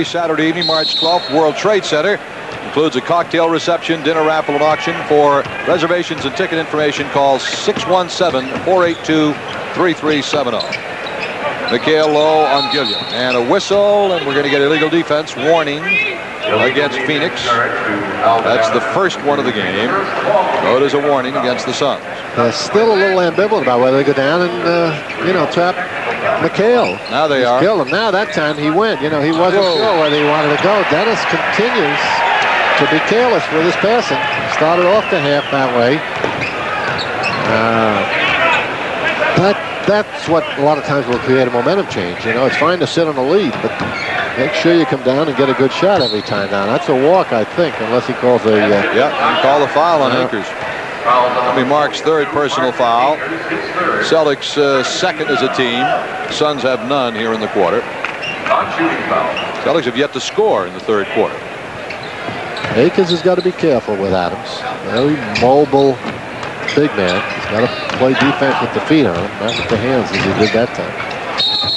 Saturday evening, March 12th, World Trade Center. Includes a cocktail reception, dinner raffle, and auction. For reservations and ticket information, call 617-482-3370. McHale low on Gilliam. And a whistle, and we're going to get illegal defense warning against Phoenix. That's the first one of the game. So it is a warning against the Suns. Still a little ambivalent about whether they go down and, trap McHale. Now they are. Killed him. Now that time he went. He wasn't sure whether he wanted to go. Dennis continues to be careless with his passing. Started off the half that way. That's what a lot of times will create a momentum change. It's fine to sit on a lead, but make sure you come down and get a good shot every time down. That's a walk, I think, unless he calls a... he called a foul on Akers. That'll be Mark's third personal foul. Celtics second as a team. Suns have none here in the quarter. Celtics have yet to score in the third quarter. Akers has got to be careful with Adams. Very mobile, big man. He's got to play defense with the feet on him, not with the hands as he did that time.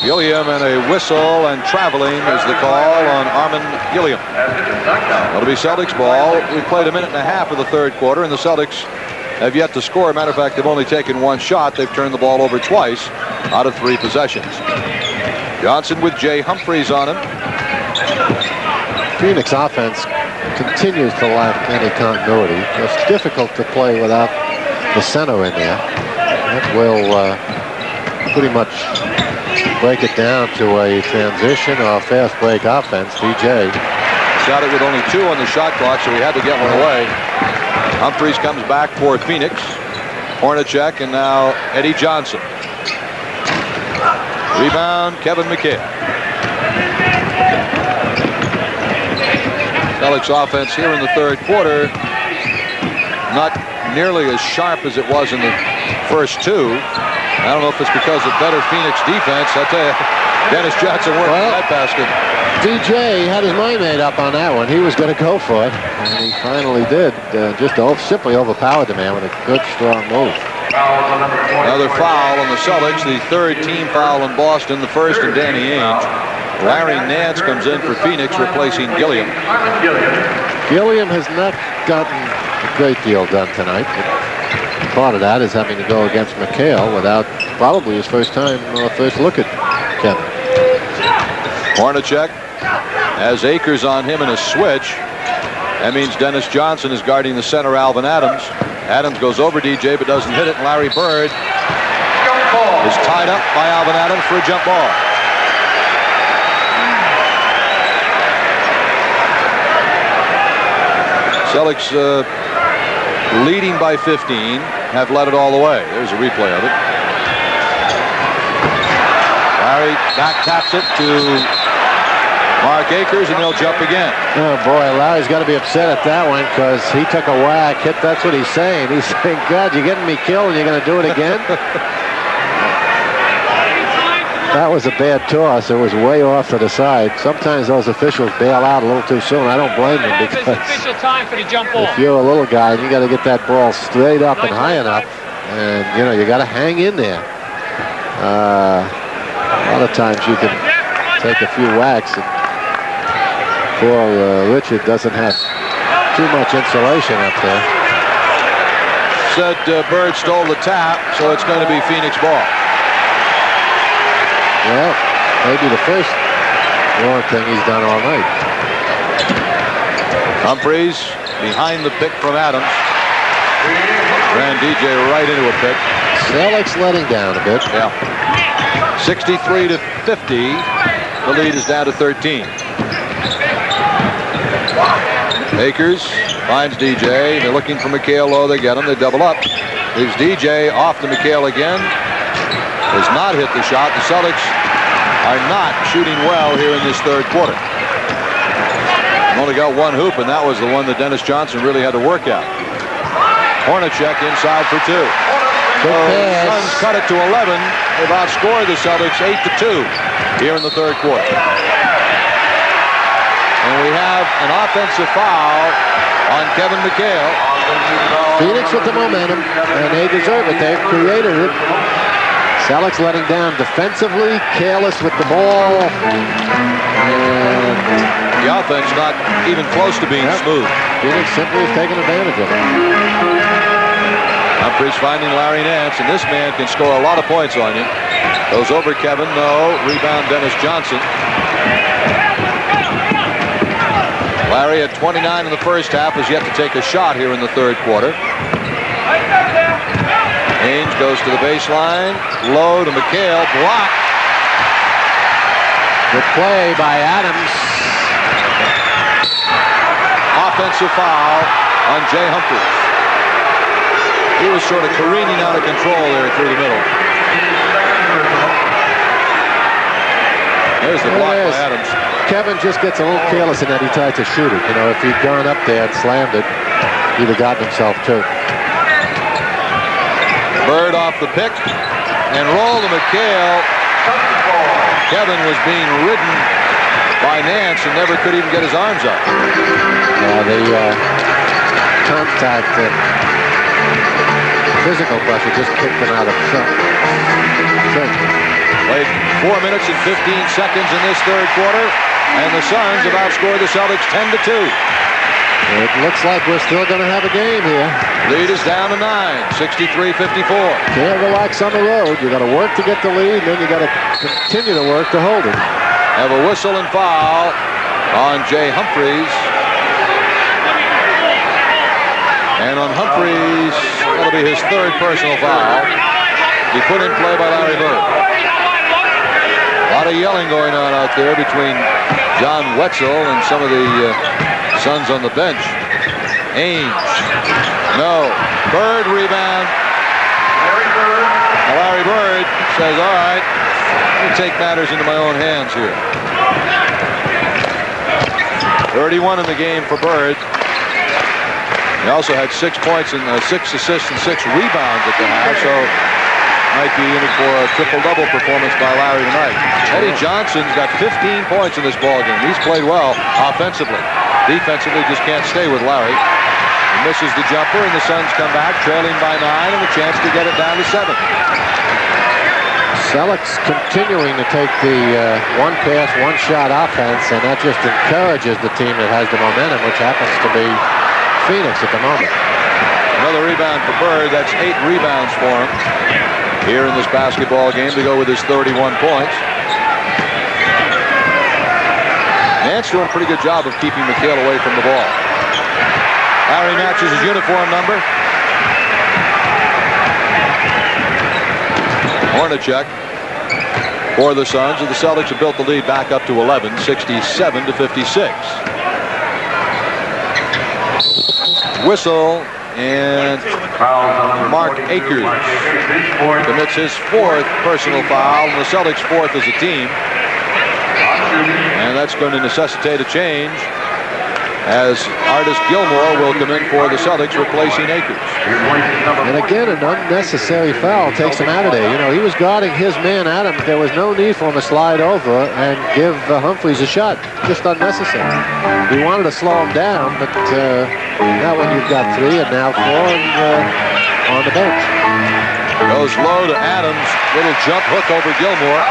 Gilliam and a whistle, and traveling is the call on Armin Gilliam. That'll be Celtics ball. We played a minute and a half of the third quarter, and the Celtics have yet to score. Matter of fact, they've only taken one shot. They've turned the ball over twice out of 3 possessions. Johnson with Jay Humphreys on him. Phoenix offense continues to lack any continuity. It's difficult to play without the center in there. That will pretty much break it down to a transition or a fast break offense. DJ shot it with only 2 on the shot clock, so he had to get one away. Humphreys comes back for Phoenix. Hornacek, and now Eddie Johnson. Rebound, Kevin McHale. Celtics offense here in the third quarter, not nearly as sharp as it was in the first 2. I don't know if it's because of better Phoenix defense. I tell you, Dennis Johnson working that basket. DJ had his mind made up on that one. He was going to go for it, and he finally did. Just simply overpowered the man with a good, strong move. Another foul on the Celtics, the third team foul in Boston, the first in Danny Ainge. Larry Nance comes in for Phoenix, replacing Gilliam. Gilliam has not gotten a great deal done tonight. Part of that is having to go against McHale without probably his first look at Kevin. Hornacek has Akers on him in a switch. That means Dennis Johnson is guarding the center, Alvin Adams. Adams goes over DJ but doesn't hit it, and Larry Bird is tied up by Alvin Adams for a jump ball. Celtics leading by 15, have led it all the way. There's a replay of it. Larry back taps it to Mark Akers, and they'll jump again. Oh boy, Larry's got to be upset at that one because he took a whack hit. That's what he's saying. He's saying, God, you're getting me killed and you're going to do it again? That was a bad toss. It was way off to the side. Sometimes those officials bail out a little too soon. I don't blame them because official time for the jump ball. If you're a little guy, you got to get that ball straight up and high enough, and you got to hang in there. A lot of times you can take a few whacks, and poor Richard doesn't have too much insulation up there. Said Bird stole the tap, so it's going to be Phoenix ball. Well, maybe the first wrong thing he's done all night. Humphreys behind the pick from Adams. Ran DJ right into a pick. Celtics letting down a bit. Yeah. 63 to 50. The lead is down to 13. Akers finds DJ. They're looking for McHale low. They get him. They double up. Leaves DJ off to McHale again. Does not hit the shot. The Celtics are not shooting well here in this third quarter. Only got one hoop, and that was the one that Dennis Johnson really had to work at. Hornacek inside for two. So the Suns cut it to 11. They've outscored the Celtics 8-2 here in the third quarter. And we have an offensive foul on Kevin McHale. Phoenix with the momentum, and they deserve it. They've created it. Celtics letting down defensively, careless with the ball. And the offense not even close to being smooth. Phoenix simply is taking advantage of it. Humphries finding Larry Nance, and this man can score a lot of points on you. Goes over Kevin, no. Rebound Dennis Johnson. Larry at 29 in the first half has yet to take a shot here in the third quarter. Haynes goes to the baseline. Low to McHale. Blocked. Good play by Adams. Offensive foul on Jay Humphries. He was sort of careening out of control there through the middle. There's the block by Adams. Kevin just gets a little careless in that he tried to shoot it. You know, if he'd gone up there and slammed it, he'd have gotten himself too. Bird off the pick and roll to McHale. Kevin was being ridden by Nance and never could even get his arms up. The contact and physical pressure just kicked him out of shot. Played 4 minutes and 15 seconds in this third quarter, and the Suns have outscored the Celtics 10-2. It looks like we're still going to have a game here. Lead is down to 9, 63-54. Can't relax on the road. You got to work to get the lead, and then you got to continue to work to hold it. Have a whistle and foul on Jay Humphries. And on Humphries, that'll be his third personal foul. He put in play by Larry Bird. A lot of yelling going on out there between John Wetzel and some of the Suns on the bench. Ainge. No. Bird rebound. Larry Bird says, all right, let me take matters into my own hands here. 31 in the game for Bird. He also had 6 points and 6 assists and 6 rebounds at the half, so might be in it for a triple-double performance by Larry tonight. Eddie Johnson's got 15 points in this ballgame. He's played well offensively. Defensively, just can't stay with Larry. He misses the jumper, and the Suns come back, trailing by 9, and a chance to get it down to 7. Celtics continuing to take the one-pass, one-shot offense, and that just encourages the team that has the momentum, which happens to be Phoenix at the moment. Another rebound for Bird. That's 8 rebounds for him here in this basketball game to go with his 31 points. Nance doing a pretty good job of keeping McHale away from the ball. Larry matches his uniform number. Hornacek for the Suns, and the Celtics have built the lead back up to 11, 67-56. Whistle, and Mark Akers commits his 4th personal foul, and the Celtics 4th as a team. And that's going to necessitate a change, as Artis Gilmore will come in for the Celtics, replacing Akers. And again, an unnecessary foul takes him out of there. You know, he was guarding his man Adams. There was no need for him to slide over and give Humphries a shot. Just unnecessary. He wanted to slow him down, but now when you've got 3 and now 4 on the bench. Goes low to Adams. Little jump hook over Gilmore.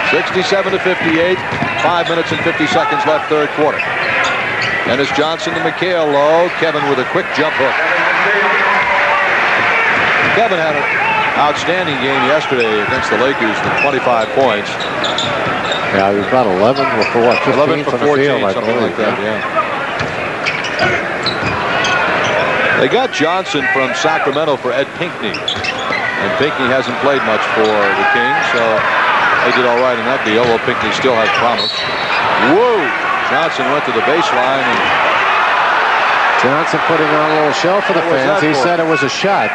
67-58. 5 minutes and 50 seconds left, third quarter. Dennis Johnson to McHale low. Kevin with a quick jump hook. Kevin had an outstanding game yesterday against the Lakers with 25 points. Yeah, he was about 11 for what? 11 for 14, field, something like that, yeah. They got Johnson from Sacramento for Ed Pinckney. And Pinckney hasn't played much for the Kings, so they did all right in that deal, although Pinckney still has promise. Whoa! Johnson went to the baseline. And Johnson putting on a little show for the fans. He said it was a shot.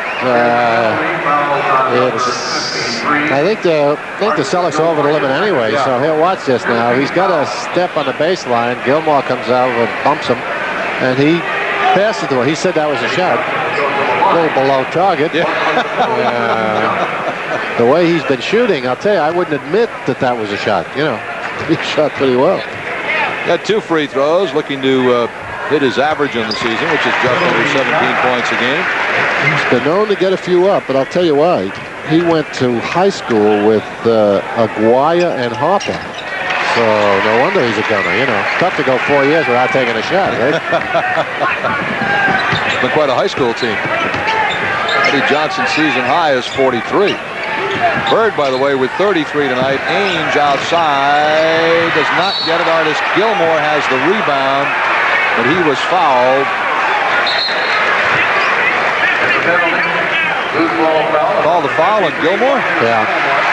I think the Celtics are over the limit anyway, so here, watch this now. He's got a step on the baseline. Gilmore comes out and bumps him, and he passes to him. He said that was a shot. A little below target. Yeah. The way he's been shooting, I'll tell you, I wouldn't admit that was a shot. You know, he shot pretty well. Got 2 free throws, looking to hit his average in the season, which is just over 17 points a game. He's been known to get a few up, but I'll tell you why. He went to high school with Aguirre and Harper. So no wonder he's a gunner, you know. Tough to go 4 years without taking a shot, right? It's been quite a high school team. Eddie Johnson's season high is 43. Bird, by the way, with 33 tonight. Ainge outside. Does not get it. Artist Gilmore has the rebound, but he was fouled. Call the foul on Gilmore? Yeah,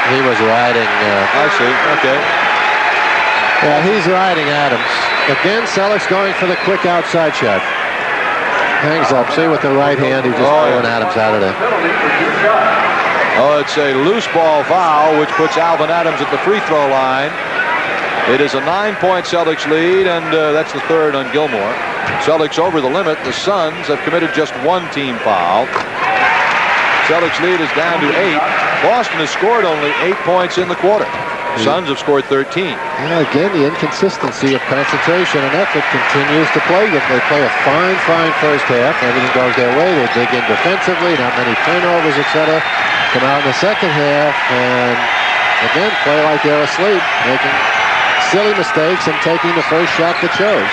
he was riding. I see. Okay. Yeah, he's riding Adams. Again, Celtics going for the quick outside shot. Hangs up. See, with the right hand, he just throwing Adams out of there. Oh, it's a loose ball foul, which puts Alvin Adams at the free throw line. It is a 9-point Celtics lead, and that's the third on Gilmore. Celtics over the limit. The Suns have committed just 1 team foul. Celtics lead is down to 8. Boston has scored only 8 points in the quarter. Suns have scored 13. Yeah, again, the inconsistency of concentration and effort continues to plague them. They play a fine first half. Everything goes their way. They dig in defensively, not many turnovers, etc. Come out in the second half and, again, play like they're asleep, making silly mistakes and taking the first shot that shows.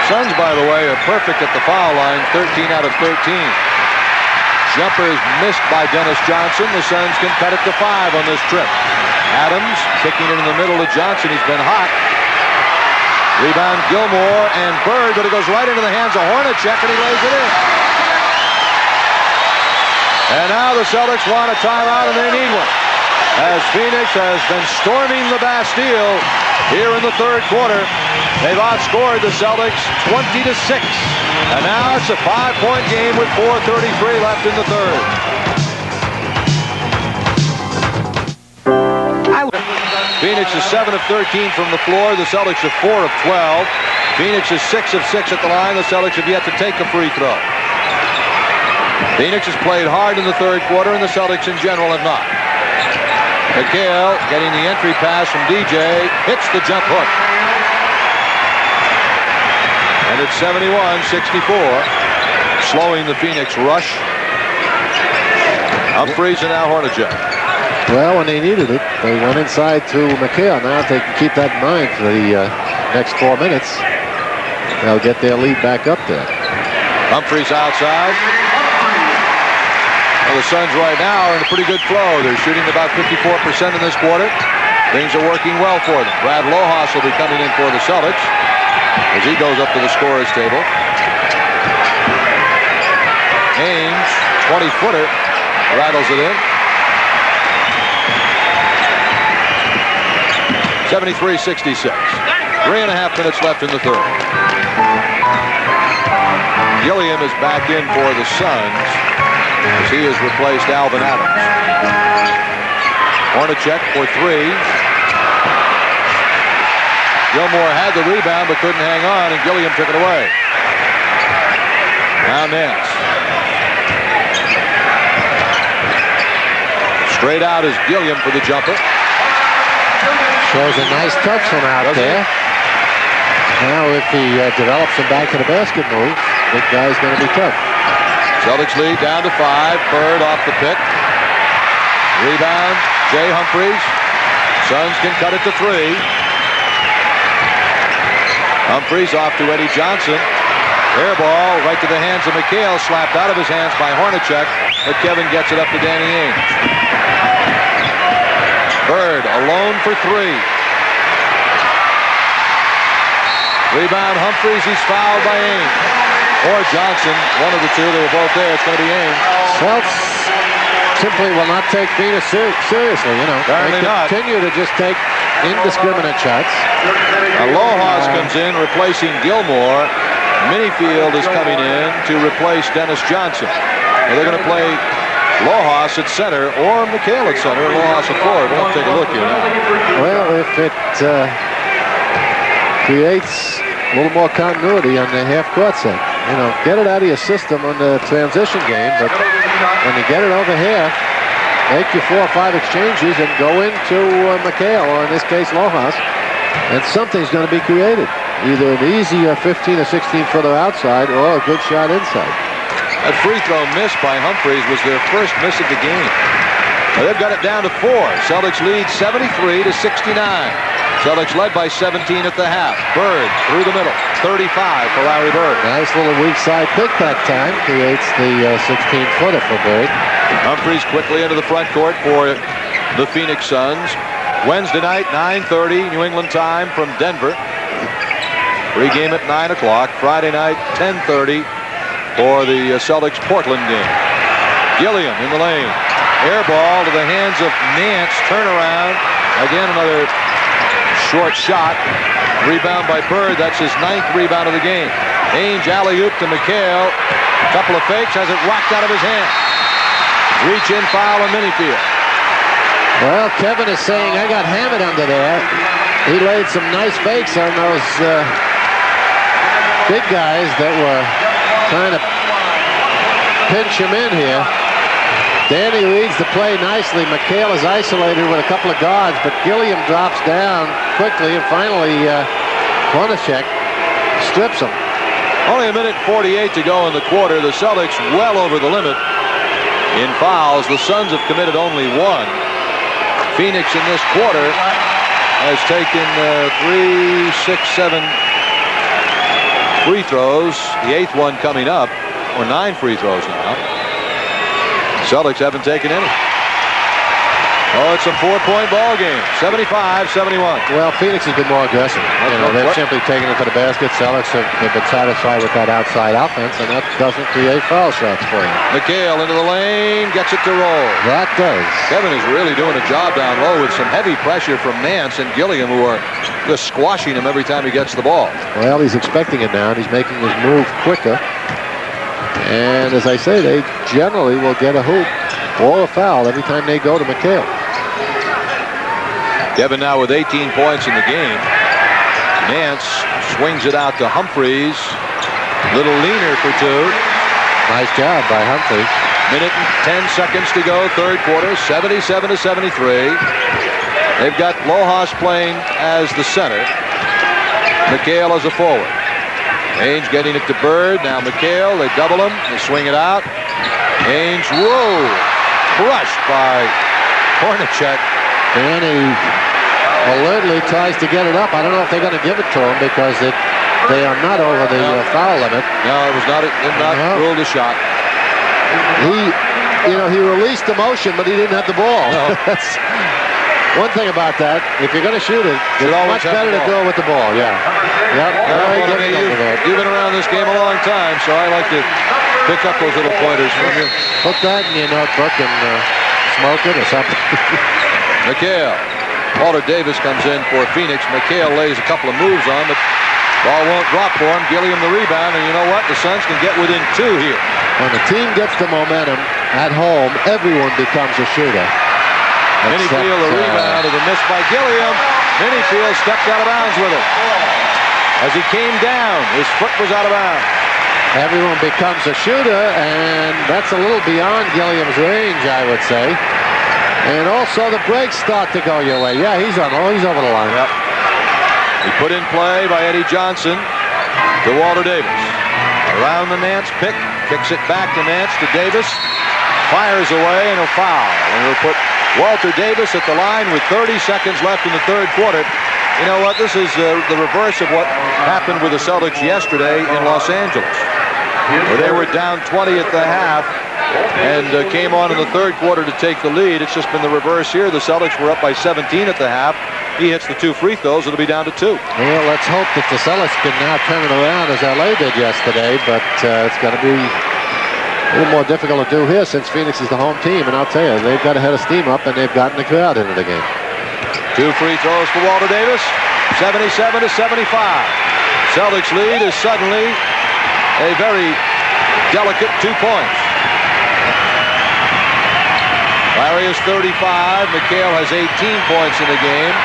Suns, by the way, are perfect at the foul line, 13 out of 13. Jumpers missed by Dennis Johnson. The Suns can cut it to 5 on this trip. Adams kicking it in the middle to Johnson. He's been hot. Rebound Gilmore and Bird, but it goes right into the hands of Hornacek, and he lays it in. And now the Celtics want a timeout, and they need one, as Phoenix has been storming the Bastille here in the third quarter. They've outscored the Celtics 20-6. And now it's a 5-point game with 4:33 left in the third. Phoenix is 7 of 13 from the floor. The Celtics are 4 of 12. Phoenix is 6 of 6 at the line. The Celtics have yet to take a free throw. Phoenix has played hard in the third quarter, and the Celtics in general have not. McHale getting the entry pass from DJ, hits the jump hook. And it's 71-64, slowing the Phoenix rush. Humphries and now Hornacek. Well, when they needed it, they went inside to McHale. Now if they can keep that in mind for the next 4 minutes, they'll get their lead back up there. Humphries outside. Well, the Suns right now are in a pretty good flow. They're shooting about 54% in this quarter. Things are working well for them. Brad Lohas will be coming in for the Celtics as he goes up to the scorer's table. Ainge, 20-footer, rattles it in. 73-66. 3.5 minutes left in the third. Gilliam is back in for the Suns as he has replaced Alvin Adams. Hornacek for 3. Gilmore had the rebound but couldn't hang on, and Gilliam took it away. Now Nance. Straight out is Gilliam for the jumper. Shows a nice touch from out there. Now if he develops some back to the basket moves, big guy's going to be tough. Celtics lead down to 5. Bird off the pick. Rebound, Jay Humphries. Suns can cut it to 3. Humphries off to Eddie Johnson. Air ball right to the hands of McHale, slapped out of his hands by Hornacek, but Kevin gets it up to Danny Ainge. Bird alone for 3. Rebound Humphries, he's fouled by Ainge. or Johnson. One of the two. They were both there. It's going to be Ames. Celts simply will not take Venus seriously, you know. Apparently they not. continue to just take indiscriminate shots. Lojas comes in replacing Gilmore. Minifield is coming in to replace Dennis Johnson. Now they're going to play Lojas at center or McHale at center. Lojas at forward. We'll take a look here now. Well, if it creates a little more continuity on the half-court set. You know, get it out of your system on the transition game, but when you get it over here, make your 4 or 5 exchanges and go into McHale, or in this case, Lojas, and something's going to be created. Either an easy 15 or 16 footer outside or a good shot inside. That free throw missed by Humphreys was their first miss of the game. Well, they've got it down to 4. Celtics lead 73 to 69. Celtics led by 17 at the half. Bird through the middle. 35 for Larry Bird. Nice little weak side pick that time. Creates the 16-footer for Bird. Humphreys quickly into the front court for the Phoenix Suns. Wednesday night, 9:30 New England time from Denver. Pre-game at 9 o'clock. Friday night, 10:30 for the Celtics Portland game. Gilliam in the lane. Air ball to the hands of Nance. Turnaround. Again, another short shot. Rebound by Bird. That's his 9th rebound of the game. Ainge alley-oop to McHale. Couple of fakes. Has it whacked out of his hand. Reach-in foul on Minifield. Well, Kevin is saying, I got hammered under there. He laid some nice fakes on those big guys that were trying to pinch him in here. Danny reads the play nicely. McHale is isolated with a couple of guards, but Gilliam drops down quickly, and finally Hornacek strips him. Only a minute 48 to go in the quarter. The Celtics well over the limit in fouls. The Suns have committed only 1. Phoenix in this quarter has taken 3, 6, 7 free throws. The 8th one coming up, or 9 free throws now. Celtics haven't taken any. Oh, it's a 4-point ball game. 75-71. Well, Phoenix has been more aggressive. You know, they've simply taken it to the basket. Celtics have been satisfied with that outside offense, and that doesn't create foul shots for you. McHale into the lane, gets it to roll. That does. Kevin is really doing a job down low with some heavy pressure from Nance and Gilliam, who are just squashing him every time he gets the ball. Well, he's expecting it now, and he's making his move quicker. And as I say, they generally will get a hoop or a foul every time they go to McHale. Kevin now with 18 points in the game. Nance swings it out to Humphreys. Little leaner for 2. Nice job by Humphreys. Minute and 10 seconds to go, third quarter, 77-73. They've got Lojas playing as the center. McHale as a forward. Ainge getting it to Bird. Now McHale, they double him. They swing it out. Ainge, whoa! Crushed by Hornacek. Danny alertly tries to get it up. I don't know if they're going to give it to him because they are not over the foul limit. No, it was not. It did not rule the shot. He released the motion, but he didn't have the ball. No. That's one thing about that. If you're going to shoot it, it's much better to go with the ball. Yeah. Yep. You've been around this game a long time, so I like to pick up those little pointers from you. Put that in your notebook and smoke it or something. McHale. Walter Davis comes in for Phoenix. McHale lays a couple of moves on, but ball won't drop for him. Gilliam the rebound, and you know what? The Suns can get within 2 here. When the team gets the momentum at home, everyone becomes a shooter. Minifield, the rebound, and the miss by Gilliam. Minifield stepped out of bounds with it. As he came down, his foot was out of bounds. Everyone becomes a shooter, and that's a little beyond Gilliam's range, I would say. And also the breaks start to go your way. Yeah, he's over the line. Yep. He put in play by Eddie Johnson to Walter Davis. Around the Nance pick, kicks it back to Nance to Davis. Fires away and a foul. And we'll put Walter Davis at the line with 30 seconds left in the third quarter. You know what? This is the reverse of what happened with the Celtics yesterday in Los Angeles, where they were down 20 at the half and came on in the third quarter to take the lead. It's just been the reverse here. The Celtics were up by 17 at the half, he hits the 2 free throws, it'll be down to 2. Well, let's hope that the Celtics can now turn it around as LA did yesterday, but it's going to be a little more difficult to do here since Phoenix is the home team, and I'll tell you, they've got a head of steam up, and they've gotten the crowd into the game. 2 free throws for Walter Davis, 77 to 75. Celtics lead is suddenly a very delicate 2 points. Larry is 35. McHale has 18 points in the game.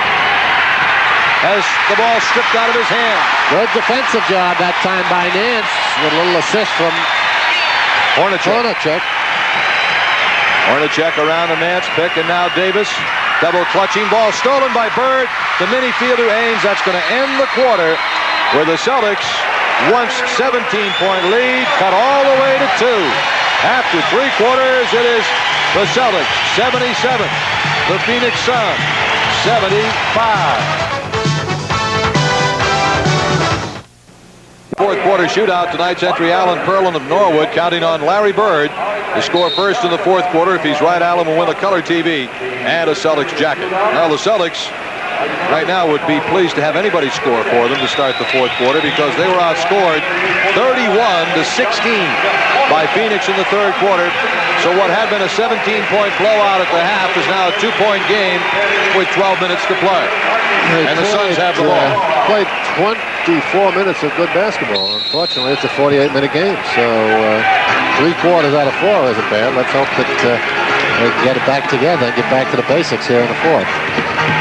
Has the ball stripped out of his hand. Good defensive job that time by Nance with a little assist from Hornacek. Hornacek around the Nance pick, and now Davis double clutching. Ball stolen by Bird. The mini fielder Ains. That's going to end the quarter where the Celtics, once 17-point lead, cut all the way to 2. After 3 quarters, it is the Celtics 77, the Phoenix Suns 75. Fourth quarter shootout. Tonight's entry, Alan Perlin of Norwood, counting on Larry Bird to score first in the fourth quarter. If he's right, Alan will win a color TV and a Celtics jacket. Now the Celtics right now would be pleased to have anybody score for them to start the fourth quarter because they were outscored 31 to 16 by Phoenix in the third quarter. So what had been a 17-point blowout at the half is now a 2-point game with 12 minutes to play. And the Suns have the ball. Played 24 minutes of good basketball. Unfortunately, it's a 48-minute game. So 3 quarters out of 4 isn't bad. Let's hope that they can get it back together and get back to the basics here in the fourth.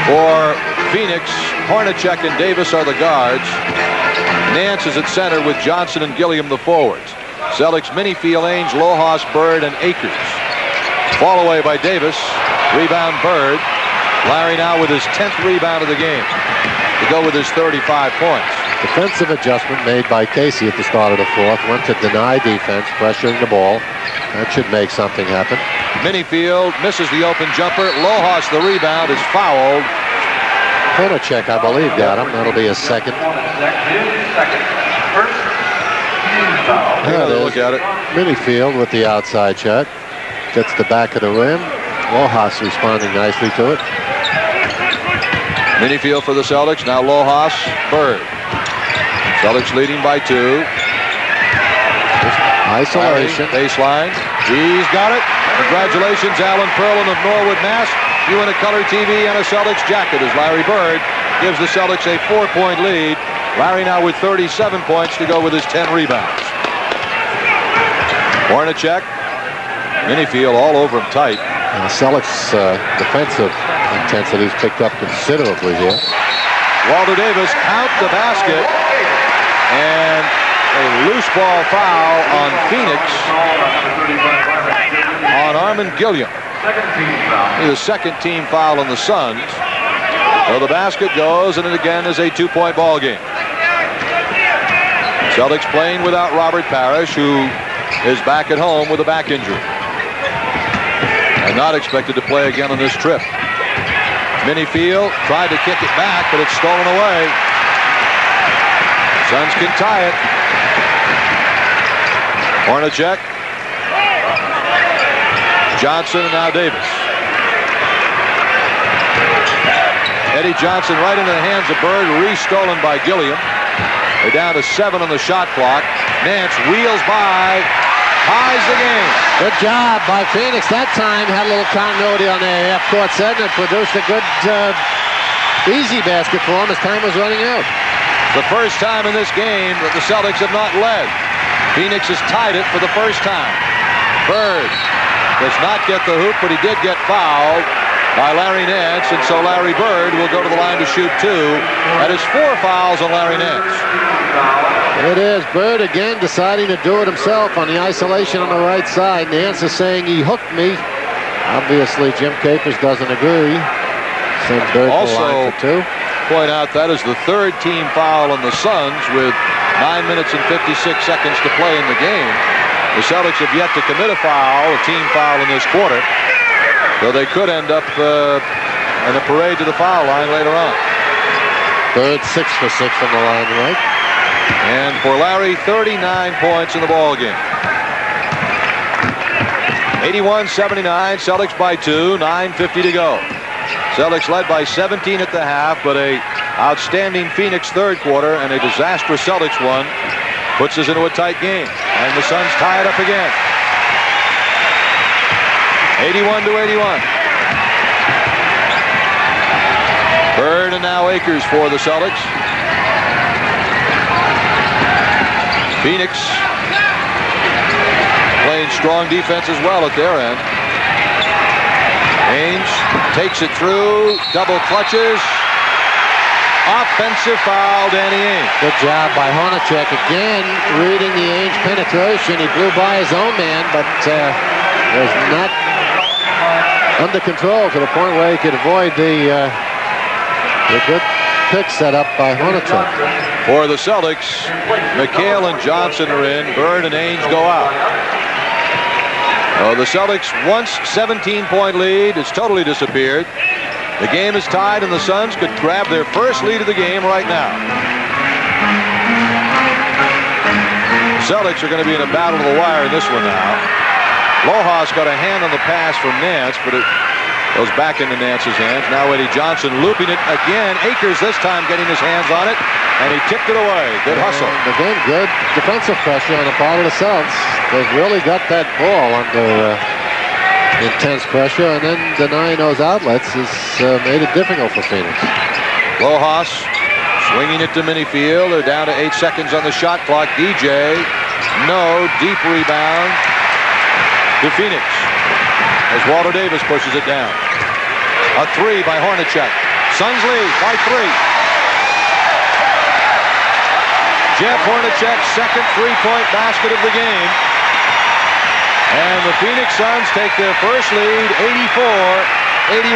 For Phoenix, Hornacek and Davis are the guards. Nance is at center with Johnson and Gilliam the forwards. Celtics, Minifield, Ainge, Lohas, Bird, and Akers. Fall away by Davis. Rebound Bird. Larry now with his 10th rebound of the game to go with his 35 points. Defensive adjustment made by Casey at the start of the fourth. Went to deny defense, pressuring the ball. That should make something happen. Minifield misses the open jumper. Lohas, the rebound, is fouled. Hornacek, I believe, got him. That'll be his second. There it is. Look at it. Minifield with the outside shot. Gets the back of the rim. Lohas responding nicely to it. Minifield for the Celtics. Now Lohas, Bird. Celtics leading by 2. Isolation. Baseline. He's got it. Congratulations, Alan Perlin of Norwood, Mass. You win a color TV and a Celtics jacket as Larry Bird gives the Celtics a 4-point lead. Larry now with 37 points to go with his 10 rebounds. Hornacek. Minifield all over him tight. And the Celtics' defensive intensity's picked up considerably here. Walter Davis count the basket, and a loose ball foul on Phoenix on Armin Gilliam. The second team foul on the Suns. So the basket goes, and it again is a 2-point ball game. Celtics playing without Robert Parrish, who is back at home with a back injury and not expected to play again on this trip. Minifield tried to kick it back, but it's stolen away. Suns can tie it. Hornacek. Johnson, and now Davis. Eddie Johnson right into the hands of Bird, re-stolen by Gilliam. They're down to 7 on the shot clock. Nance wheels by, ties the game. Good job by Phoenix. That time had a little continuity on their half-court set and produced a good easy basket for them as time was running out. The first time in this game that the Celtics have not led. Phoenix has tied it for the first time. Bird does not get the hoop, but he did get fouled by Larry Nance, and so Larry Bird will go to the line to shoot 2. That is 4 fouls on Larry Nance. It is Bird again deciding to do it himself on the isolation on the right side. Nance is saying he hooked me. Obviously, Jim Capers doesn't agree. Sends Bird to the line for 2. Point out that is the 3rd team foul on the Suns with 9 minutes and 56 seconds to play in the game. The Celtics have yet to commit a foul, a team foul in this quarter. So they could end up in a parade to the foul line later on. Bird 6 for 6 from the line right. And for Larry, 39 points in the ball game. 81-79, Celtics by 2, 9:50 to go. Celtics led by 17 at the half, but a outstanding Phoenix third quarter and a disastrous Celtics one puts us into a tight game. And the Suns tie it up again. 81-81. Bird and now Akers for the Celtics. Phoenix playing strong defense as well at their end. Ainge takes it through, double clutches. Offensive foul, Danny Ainge. Good job by Hornacek again, reading the Ainge penetration. He blew by his own man, but was not under control to the point where he could avoid the good pick set up by Hornacek. For the Celtics, McHale and Johnson are in. Bird and Ainge go out. The Celtics once 17-point lead has totally disappeared. The game is tied, and the Suns could grab their first lead of the game right now. The Celtics are going to be in a battle to the wire in this one now. Lojas got a hand on the pass from Nance, but it goes back into Nance's hands. Now Eddie Johnson looping it again. Akers this time getting his hands on it, and he tipped it away. Good hustle. And again, good defensive pressure on the part of the Celtics. They've really got that ball under intense pressure, and then denying those outlets has made it difficult for Phoenix. Lojas swinging it to Minifield. They're down to 8 seconds on the shot clock. DJ, no, deep rebound to Phoenix as Walter Davis pushes it down. A three by Hornacek. Suns lead by 3. Jeff Hornacek's second three-point basket of the game. And the Phoenix Suns take their first lead, 84-81.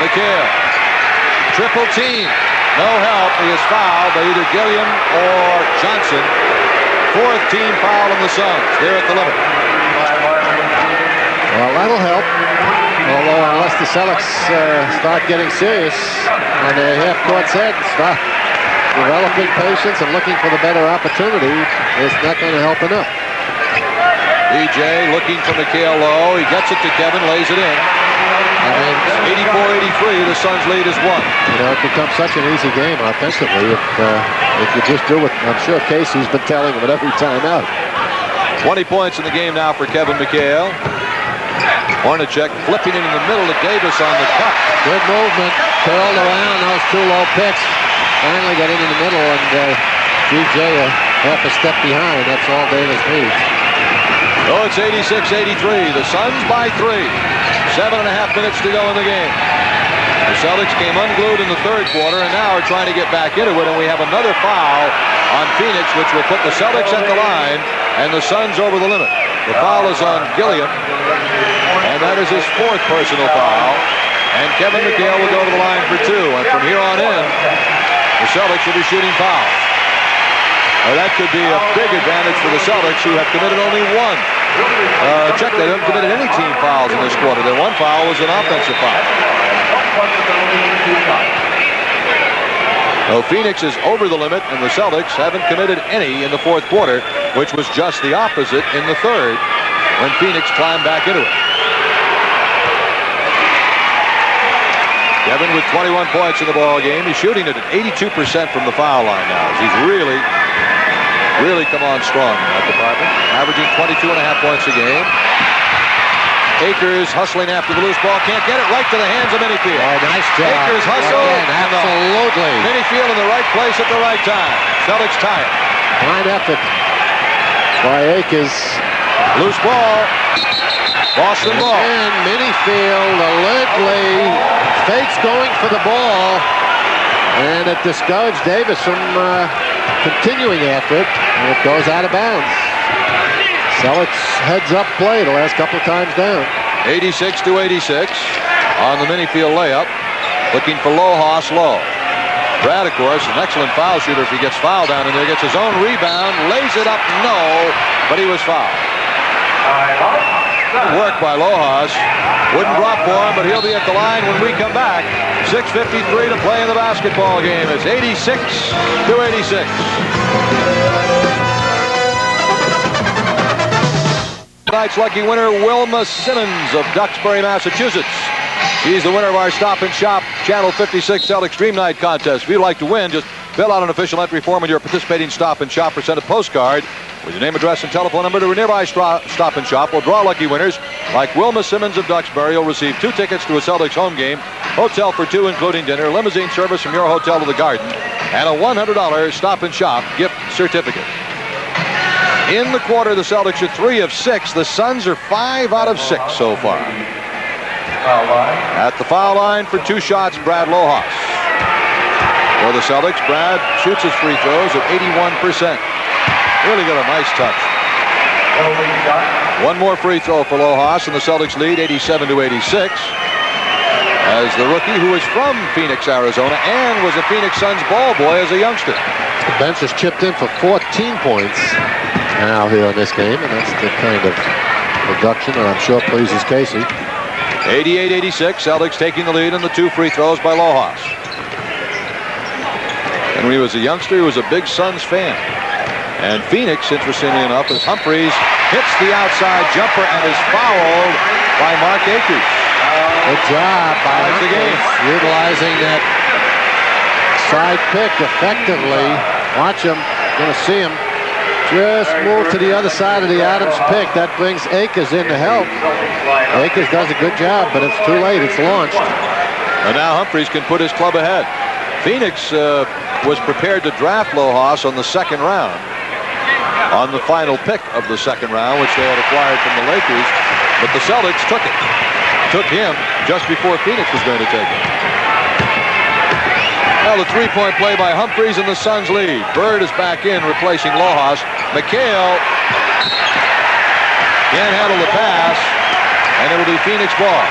McHale, triple team, no help. He is fouled by either Gilliam or Johnson. 4th team foul on the Suns. They're at the limit. Well, that'll help. Although unless the Celtics start getting serious on their half-court set and start developing patience and looking for the better opportunity, it's not going to help enough. DJ looking for McHale low. He gets it to Kevin, lays it in. I mean, 84-83, the Suns lead is 1. You know, it becomes such an easy game offensively if you just do what I'm sure Casey's been telling him at every time out. 20 points in the game now for Kevin McHale. Hornacek flipping it in the middle to Davis on the cut. Good movement, curled around those 2 low picks. Finally got in the middle, and DJ half a step behind. That's all Davis needs. Oh, it's 86-83. The Suns by 3. 7.5 minutes to go in the game. The Celtics came unglued in the third quarter and now are trying to get back into it, and we have another foul on Phoenix, which will put the Celtics at the line and the Suns over the limit. The foul is on Gilliam, and that is his 4th personal foul. And Kevin McHale will go to the line for 2, and from here on in, the Celtics will be shooting fouls. Now that could be a big advantage for the Celtics, who have committed only 1. Check, they haven't committed any team fouls in this quarter. Their 1 foul was an offensive foul. So Phoenix is over the limit, and the Celtics haven't committed any in the 4th quarter, which was just the opposite in the 3rd when Phoenix climbed back into it. Kevin with 21 points in the ball game. He's shooting it at 82% from the foul line now. He's really come on strong in that department, averaging 22.5 points a game. Akers hustling after the loose ball, can't get it, right to the hands of Minifield. Oh, nice job. Akers hustle. Absolutely. Minifield in the right place at the right time. Celtics tie it. Fine effort by Akers. Loose ball. Boston ball. And Minifield allegedly fakes going for the ball, and it discouraged Davis from continuing after it, and it goes out of bounds. Celtics heads-up play the last couple of times down. 86-86 on the Minifield layup. Looking for Lojas low. Brad, of course, an excellent foul shooter if he gets fouled down in there. Gets his own rebound, lays it up, no, but he was fouled. Good work by Lojas. Wouldn't drop for him, but he'll be at the line when we come back. 6:53 to play in the basketball game. It's 86-86. Tonight's lucky winner, Wilma Simmons of Duxbury, Massachusetts. She's the winner of our Stop and Shop Channel 56 Celtics Dream Night contest. If you'd like to win, just fill out an official entry form in your participating Stop and Shop or send a postcard with your name, address, and telephone number to a nearby Stop and Shop. We'll draw lucky winners like Wilma Simmons of Duxbury. You'll receive 2 tickets to a Celtics home game, hotel for 2 including dinner, limousine service from your hotel to the Garden, and a $100 Stop and Shop gift certificate. In the quarter, the Celtics are 3 of 6. The Suns are 5 out of 6 so far. At the foul line for 2 shots, Brad Lojas. For the Celtics, Brad shoots his free throws at 81%. Really got a nice touch. 1 more free throw for Lojas, and the Celtics lead 87-86. As the rookie, who is from Phoenix, Arizona, and was a Phoenix Suns ball boy as a youngster. The bench has chipped in for 14 points now here in this game, and that's the kind of production that I'm sure pleases Casey. 88-86, Celtics taking the lead in the 2 free throws by Lojas. And when he was a youngster, he was a big Suns fan. And Phoenix, interestingly enough, as Humphries hits the outside jumper and is fouled by Mark Akers. Good job by Humphries, utilizing that side pick effectively. Watch him, gonna see him. Just move to the other side of the Adams pick. That brings Akers in to help. Akers does a good job, but it's too late. It's launched. And now Humphries can put his club ahead. Phoenix was prepared to draft Lojas on the 2nd round, on the final pick of the 2nd round, which they had acquired from the Lakers. But the Celtics took it. Took him just before Phoenix was going to take it. Now the 3-point play by Humphries and the Suns lead. Bird is back in, replacing Lojas. McHale can't handle the pass, and it'll be Phoenix ball.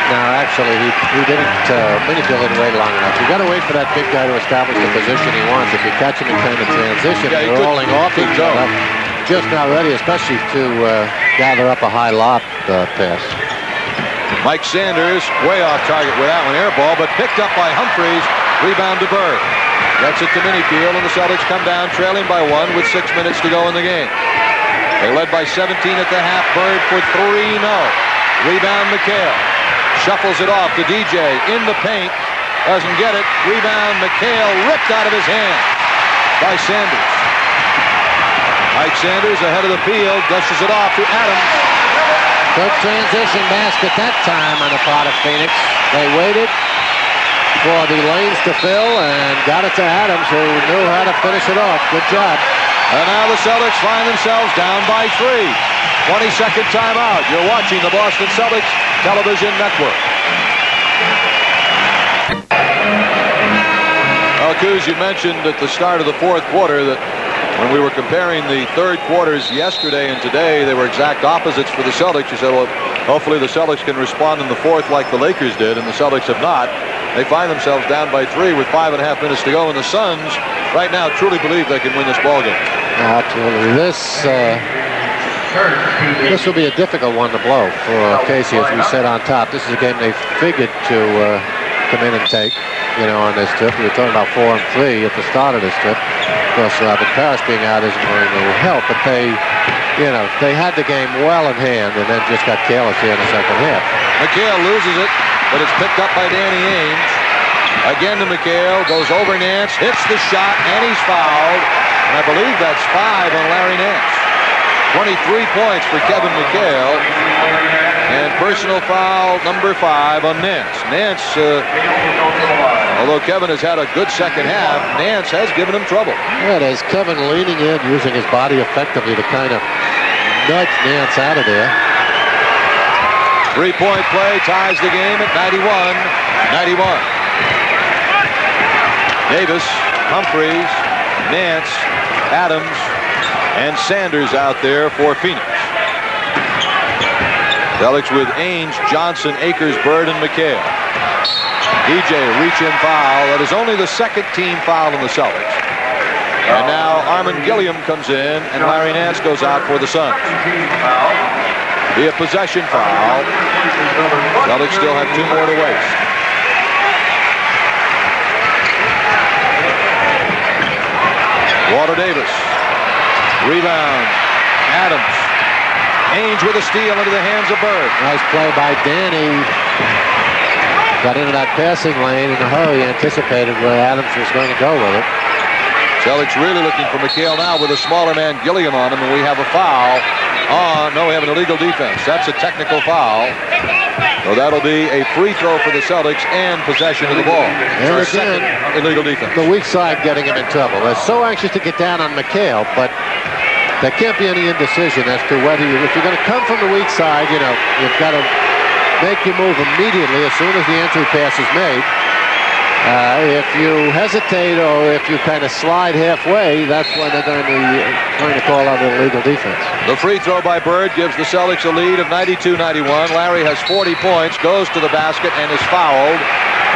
No, actually, he didn't manipulate it long enough. You got to wait for that big guy to establish the position he wants. If you catch him in kind of transition, rolling off each other, just not ready, especially to gather up a high lob pass. Mike Sanders way off target with that one, air ball, but picked up by Humphries. Rebound to Bird. Gets it to Minifield, and the Celtics come down trailing by 1 with 6 minutes to go in the game. They led by 17 at the half. Bird for 3, no. Rebound McHale. Shuffles it off to DJ in the paint. Doesn't get it. Rebound McHale ripped out of his hand by Sanders. Mike Sanders ahead of the field, dishes it off to Adams. Good transition basket that time on the part of Phoenix. They waited for the lanes to fill and got it to Adams, who knew how to finish it off. Good job. And now the Celtics find themselves down by 3. 22nd timeout. You're watching the Boston Celtics Television Network. Well, Coos, you mentioned at the start of the 4th quarter that when we were comparing the 3rd quarters yesterday and today, they were exact opposites for the Celtics. You said, well, hopefully the Celtics can respond in the 4th like the Lakers did, and the Celtics have not. They find themselves down by 3 with 5.5 minutes to go, and the Suns right now truly believe they can win this ball game. Absolutely. This will be a difficult one to blow for Casey, as we said on top. This is a game they figured to come in and take, on this trip. We were talking about 4 and 3 at the start of this trip. Of course, Robert Parrish being out isn't going to help, but they had the game well in hand and then just got careless here in the 2nd half. McHale loses it, but it's picked up by Danny Ainge. Again to McHale, goes over Nance, hits the shot, and he's fouled. And I believe that's 5 on Larry Nance. 23 points for Kevin McHale. And personal foul number 5 on Nance. Nance, although Kevin has had a good 2nd half, Nance has given him trouble. Yeah, there's Kevin leaning in, using his body effectively to kind of nudge Nance out of there. 3-point play ties the game at 91-91. Davis, Humphries, Nance, Adams, and Sanders out there for Phoenix. Celtics with Ainge, Johnson, Akers, Bird, and McHale. DJ reach-in foul. That is only the 2nd team foul in the Celtics. And now Armin Gilliam comes in, and Larry Nance goes out for the Suns. Be a possession foul. Celtics still have 2 more to waste. Walter Davis. Rebound. Adams. Ainge with a steal into the hands of Bird. Nice play by Danny. Got into that passing lane in a hurry, anticipated where Adams was going to go with it. Celtics really looking for McHale now with a smaller man, Gilliam, on him, and we have a foul. No, we have an illegal defense. That's a technical foul. So that'll be a free throw for the Celtics and possession of the ball. And again, illegal defense. The weak side getting him in trouble. They're so anxious to get down on McHale, but there can't be any indecision as to whether if you're going to come from the weak side, you know, you've got to make your move immediately as soon as the entry pass is made. If you hesitate or if you kind of slide halfway, that's when they're going to call out an illegal defense. The free throw by Bird gives the Celtics a lead of 92-91. Larry has 40 points, goes to the basket, and is fouled,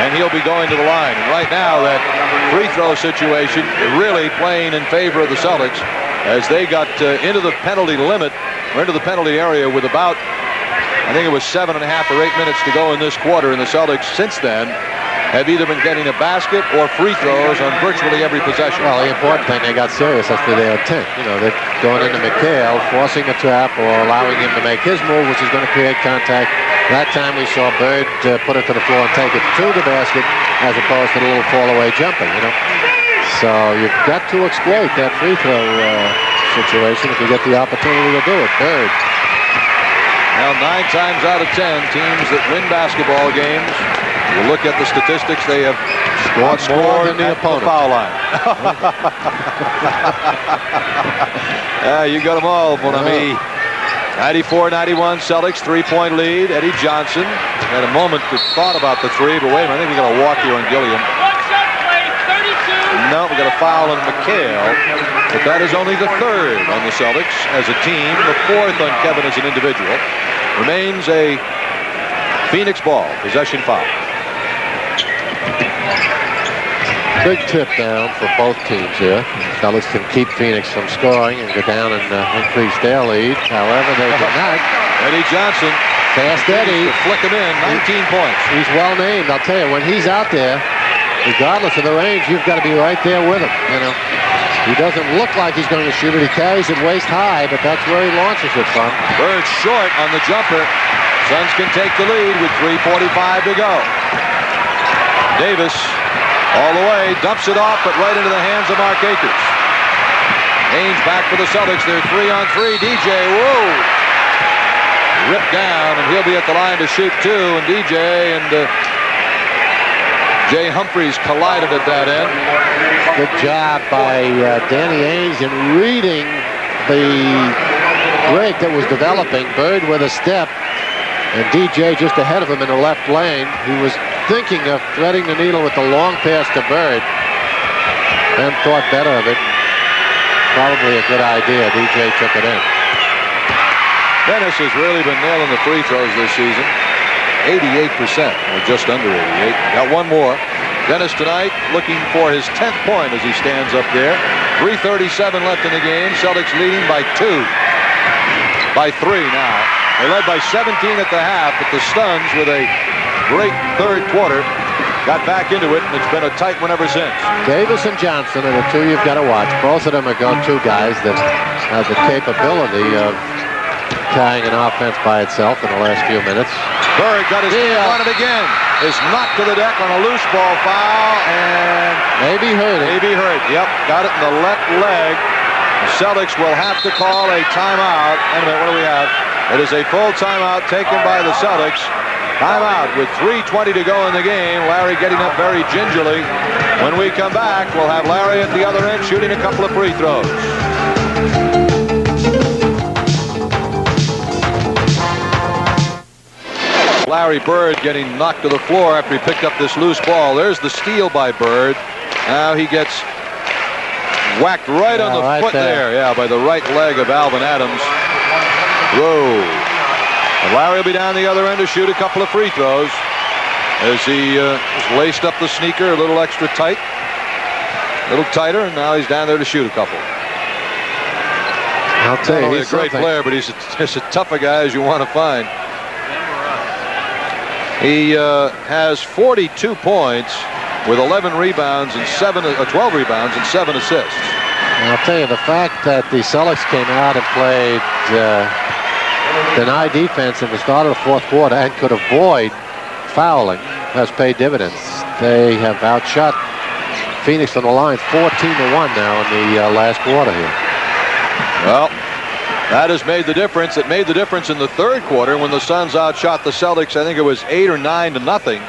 and he'll be going to the line. And right now, that free throw situation really playing in favor of the Celtics as they got into the penalty limit, or into the penalty area with about, I think it was 7.5 or 8 minutes to go in this quarter, and the Celtics since then have either been getting a basket or free throws on virtually every possession. Well, the important thing, they got serious after their intent. You know, they're going into McHale, forcing a trap or allowing him to make his move, which is going to create contact. That time we saw Bird put it to the floor and take it to the basket as opposed to the little fall-away jumping, you know. So you've got to exploit that free throw situation if you get the opportunity to do it. Bird. Now, 9 times out of 10, teams that win basketball games, you look at the statistics, they have scored than the opponent. Foul line. You got them all, mon ami. 94-91 Celtics, 3-point lead. Eddie Johnson had a moment to thought about the three, but wait a minute, I think we got a walk here on Gilliam. No, we got a foul on McHale, but that is only the third on the Celtics as a team, the fourth on Kevin as an individual. Remains a Phoenix ball, possession foul. Big tip down for both teams here. Celtics can keep Phoenix from scoring and go down and increase their lead. However, they did not. Eddie Johnson. Fast Eddie. To flick him in, 19 points. He's well named. I'll tell you, when he's out there, regardless of the range, you've got to be right there with him. You know, he doesn't look like he's going to shoot it. He carries it waist high, but that's where he launches it from. Bird short on the jumper. Suns can take the lead with 3:45 to go. Davis all the way, dumps it off, but right into the hands of Mark Akers. Ainge back for the Celtics. They're 3-on-3. DJ, whoa! Ripped down, and he'll be at the line to shoot two. And DJ and Jay Humphries collided at that end. Good job by Danny Ainge in reading the break that was developing. Bird with a step, and DJ just ahead of him in the left lane. He was thinking of threading the needle with the long pass to Bird, and thought better of it. Probably a good idea. DJ took it in. Dennis has really been nailing the free throws this season. 88%, or just under 88. Got one more. Dennis tonight looking for his 10th point as he stands up there. 3:37 left in the game. Celtics leading by 2. By 3 now. They led by 17 at the half, but the Suns with a great third quarter got back into it, and it's been a tight one ever since. Davis and Johnson are the two you've got to watch. Both of them are go-to guys that have the capability of carrying an offense by itself in the last few minutes. Bird got his hand on it again. Is knocked to the deck on a loose ball foul, and maybe hurt it. Maybe hurt. Yep, got it in the left leg. The Celtics will have to call a timeout. Wait a minute, what do we have? It is a full timeout taken by the Celtics. Timeout with 3:20 to go in the game. Larry getting up very gingerly. When we come back, we'll have Larry at the other end shooting a couple of free throws. Larry Bird getting knocked to the floor after he picked up this loose ball. There's the steal by Bird. Now he gets whacked right on the foot there. Yeah, by the right leg of Alvin Adams. Whoa. And Larry will be down the other end to shoot a couple of free throws as he has laced up the sneaker a little extra tight, a little tighter, and now he's down there to shoot a couple. I'll tell you, he's a great player, but he's as tough a guy as you want to find. He has 42 points with 11 rebounds and 12 rebounds and 7 assists. And I'll tell you, the fact that the Celtics came out and played deny defense in the start of the fourth quarter and could avoid fouling has paid dividends. They have outshot Phoenix on the line 14-1 now in the last quarter here. Well, that has made the difference. It made the difference in the third quarter when the Suns outshot the Celtics. I think it was 8 or 9 to nothing.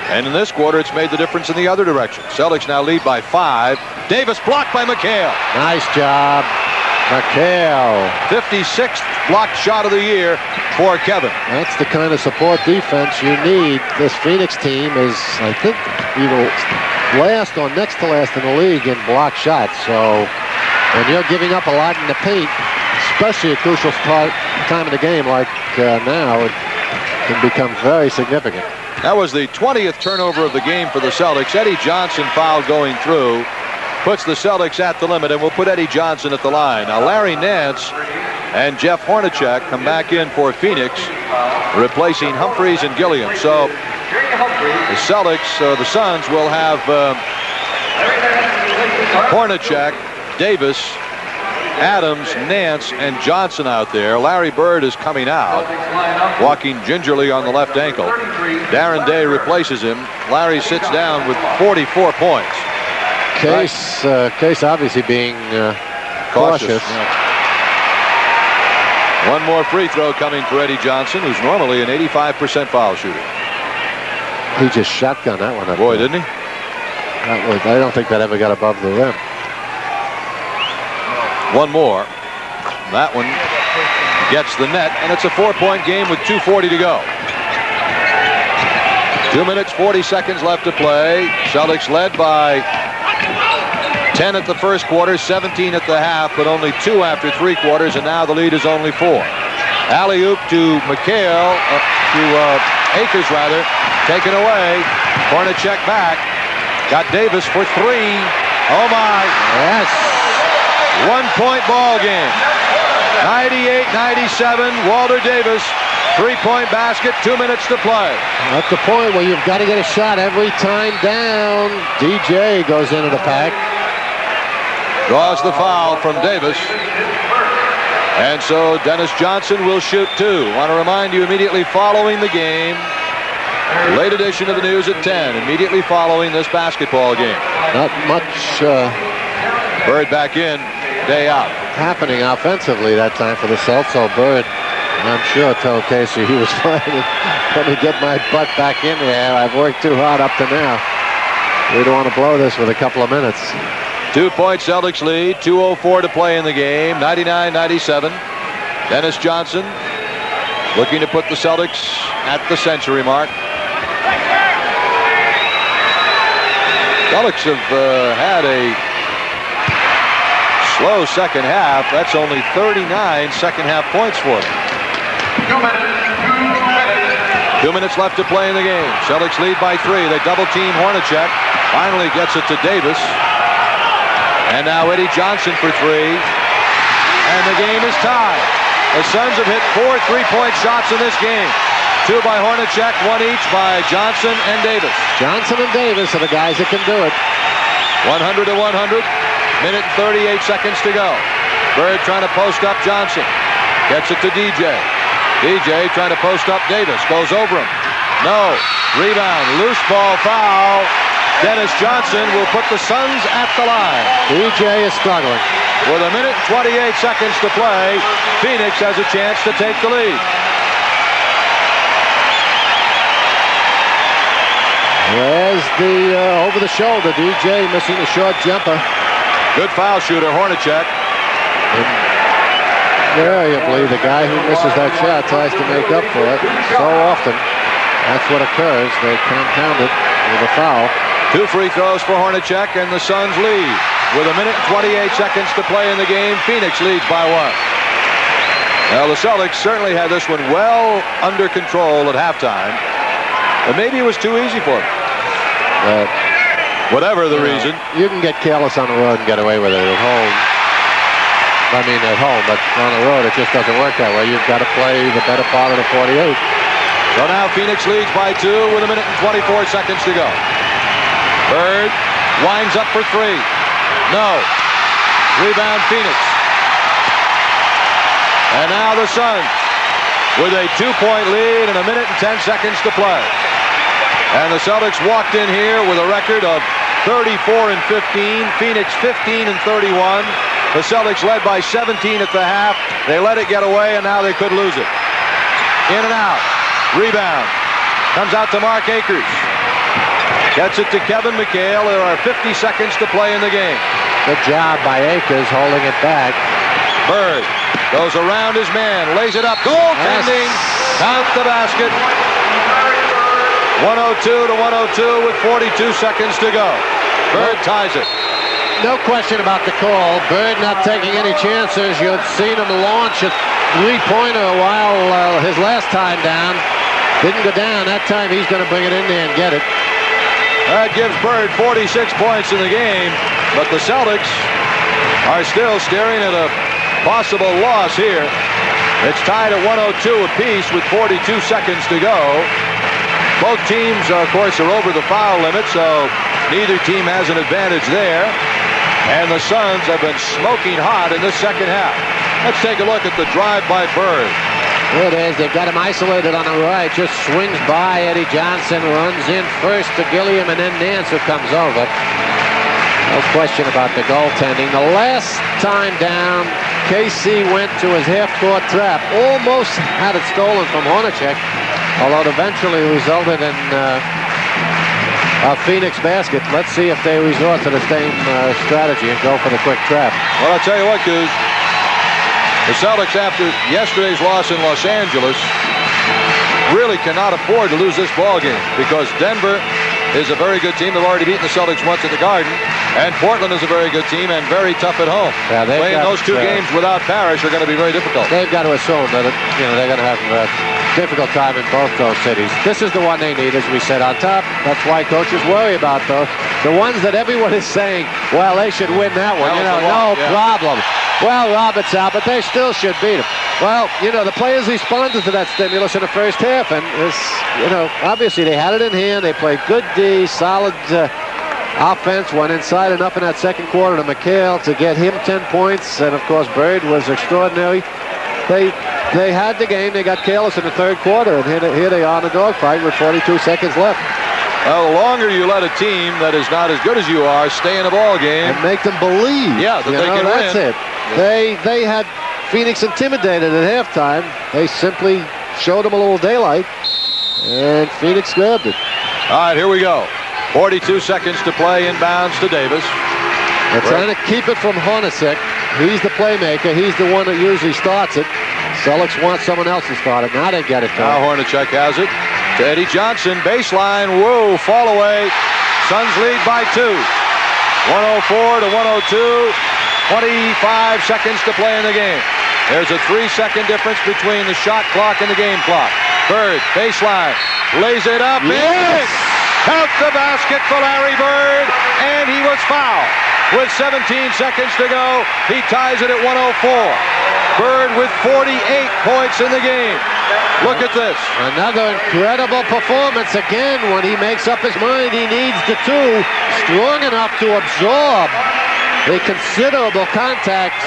And in this quarter, it's made the difference in the other direction. Celtics now lead by 5. Davis blocked by McHale. Nice job, McHale. 56th blocked shot of the year for Kevin. That's the kind of support defense you need. This Phoenix team is, I think, either last or next to last in the league in block shots. So when you're giving up a lot in the paint, especially a crucial time of the game like now, it can become very significant. That was the 20th turnover of the game for the Celtics. Eddie Johnson foul going through. Puts the Celtics at the limit, and will put Eddie Johnson at the line. Now Larry Nance and Jeff Hornacek come back in for Phoenix, replacing Humphries and Gilliam. So the Celtics, the Suns will have Hornacek, Davis, Adams, Nance, and Johnson out there. Larry Bird is coming out, walking gingerly on the left ankle. Darren Day replaces him. Larry sits down with 44 points. Case obviously being cautious. Yeah. One more free throw coming for Eddie Johnson, who's normally an 85% foul shooter. He just shotgunned that one up. Boy, didn't he? I don't think that ever got above the rim. One more. That one gets the net, and it's a 4-point game with 2:40 to go. 2 minutes, 40 seconds left to play. Celtics led by 10 at the first quarter, 17 at the half, but only 2 after 3 quarters, and now the lead is only 4. Alley-oop to McHale, Akers rather, taken away. Hornacek back. Got Davis for 3. Oh my. Yes. 1-point ball game. 98-97. Walter Davis, 3-point basket, 2 minutes to play. At the point where you've got to get a shot every time down, DJ goes into the pack. Draws the foul from Davis. And so Dennis Johnson will shoot 2. Want to remind you, immediately following the game, late edition of the news at 10, immediately following this basketball game. Not much Bird back in, Day out. happening offensively that time for the Celtics. So Bird, I'm sure, told Casey he was fine. Let me get my butt back in there. I've worked too hard up to now. We don't want to blow this with a couple of minutes. 2-point Celtics lead, 2:04 to play in the game, 99-97. Dennis Johnson looking to put the Celtics at the century mark. Celtics have had a slow second half. That's only 39 second half points for them. 2 minutes left to play in the game. Celtics lead by 3. They double team Hornacek. Finally gets it to Davis. And now Eddie Johnson for 3. And the game is tied. The Suns have hit 4 3-point shots in this game. 2 by Hornacek, 1 each by Johnson and Davis. Johnson and Davis are the guys that can do it. 100 to 100. Minute and 38 seconds to go. Bird trying to post up Johnson. Gets it to DJ. DJ trying to post up Davis. Goes over him. No. Rebound. Loose ball foul. Dennis Johnson will put the Suns at the line. DJ is struggling. With a minute and 28 seconds to play, Phoenix has a chance to take the lead. There's the over the shoulder. DJ missing the short jumper. Good foul shooter, Hornacek. Invariably, the guy who misses that shot tries to make up for it. So often, that's what occurs. They compound it with a foul. 2 free throws for Hornacek, and the Suns lead. With a minute and 28 seconds to play in the game, Phoenix leads by 1. Now, the Celtics certainly had this one well under control at halftime. But maybe it was too easy for them. Whatever the reason. You can get careless on the road and get away with it at home. I mean, at home, but on the road, it just doesn't work that way. You've got to play the better part of the 48. So now Phoenix leads by 2 with a minute and 24 seconds to go. Bird winds up for 3. No. Rebound Phoenix. And now the Suns with a 2-point lead and 1 minute and 10 seconds to play. And the Celtics walked in here with a record of 34-15. Phoenix 15-31. The Celtics led by 17 at the half. They let it get away, and now they could lose it. In and out. Rebound. Comes out to Mark Akers. Gets it to Kevin McHale. There are 50 seconds to play in the game. Good job by Akers holding it back. Bird goes around his man. Lays it up. Goaltending. Yes. Count the basket. 102-102 with 42 seconds to go. Bird ties it. No question about the call. Bird not taking any chances. You've seen him launch a three-pointer while his last time down. Didn't go down. That time he's going to bring it in there and get it. That gives Bird 46 points in the game, but the Celtics are still staring at a possible loss here. It's tied at 102 apiece with 42 seconds to go. Both teams, of course, are over the foul limit, so neither team has an advantage there. And the Suns have been smoking hot in this second half. Let's take a look at the drive by Bird. There it is. They've got him isolated on the right. Just swings by Eddie Johnson, runs in first to Gilliam, and then Nance, who comes over. No question about the goaltending. The last time down, KC went to his half-court trap. Almost had it stolen from Hornacek, although it eventually resulted in a Phoenix basket. Let's see if they resort to the same strategy and go for the quick trap. Well, I'll tell you what, Coos. The Celtics, after yesterday's loss in Los Angeles, really cannot afford to lose this ball game because Denver is a very good team. They've already beaten the Celtics once at the Garden. And Portland is a very good team and very tough at home. Yeah, playing those two games without Parrish are going to be very difficult. They've got to assume that they're going to have a difficult time in both those cities. This is the one they need, as we said on top. That's why coaches worry about those. The ones that everyone is saying, well, they should win that one. No problem. Well, Robert's out, but they still should beat him. Well, the players responded to that stimulus in the first half, and obviously they had it in hand. They played good D, solid offense, went inside enough in that second quarter to McHale to get him 10 points, and of course Bird was extraordinary. They had the game. They got careless in the third quarter, and here they are in a dogfight with 42 seconds left. Well, the longer you let a team that is not as good as you are stay in a ball game, and make them believe, that they can that's win. It. They had Phoenix intimidated at halftime. They simply showed them a little daylight, and Phoenix grabbed it. All right, here we go. 42 seconds to play, inbounds to Davis. They're trying to keep it from Hornacek. He's the playmaker. He's the one that usually starts it. Celtics want someone else to start it. Now they get it. Now Hornacek has it to Eddie Johnson. Baseline. Whoa, fall away. Suns lead by 2. 104-102. 25 seconds to play in the game. There's a 3-second difference between the shot clock and the game clock. Bird, baseline, lays it up. Yes! Count the basket for Larry Bird, and he was fouled. With 17 seconds to go, he ties it at 104. Bird with 48 points in the game. Look at this. Another incredible performance again when he makes up his mind. He needs the two strong enough to absorb the considerable contact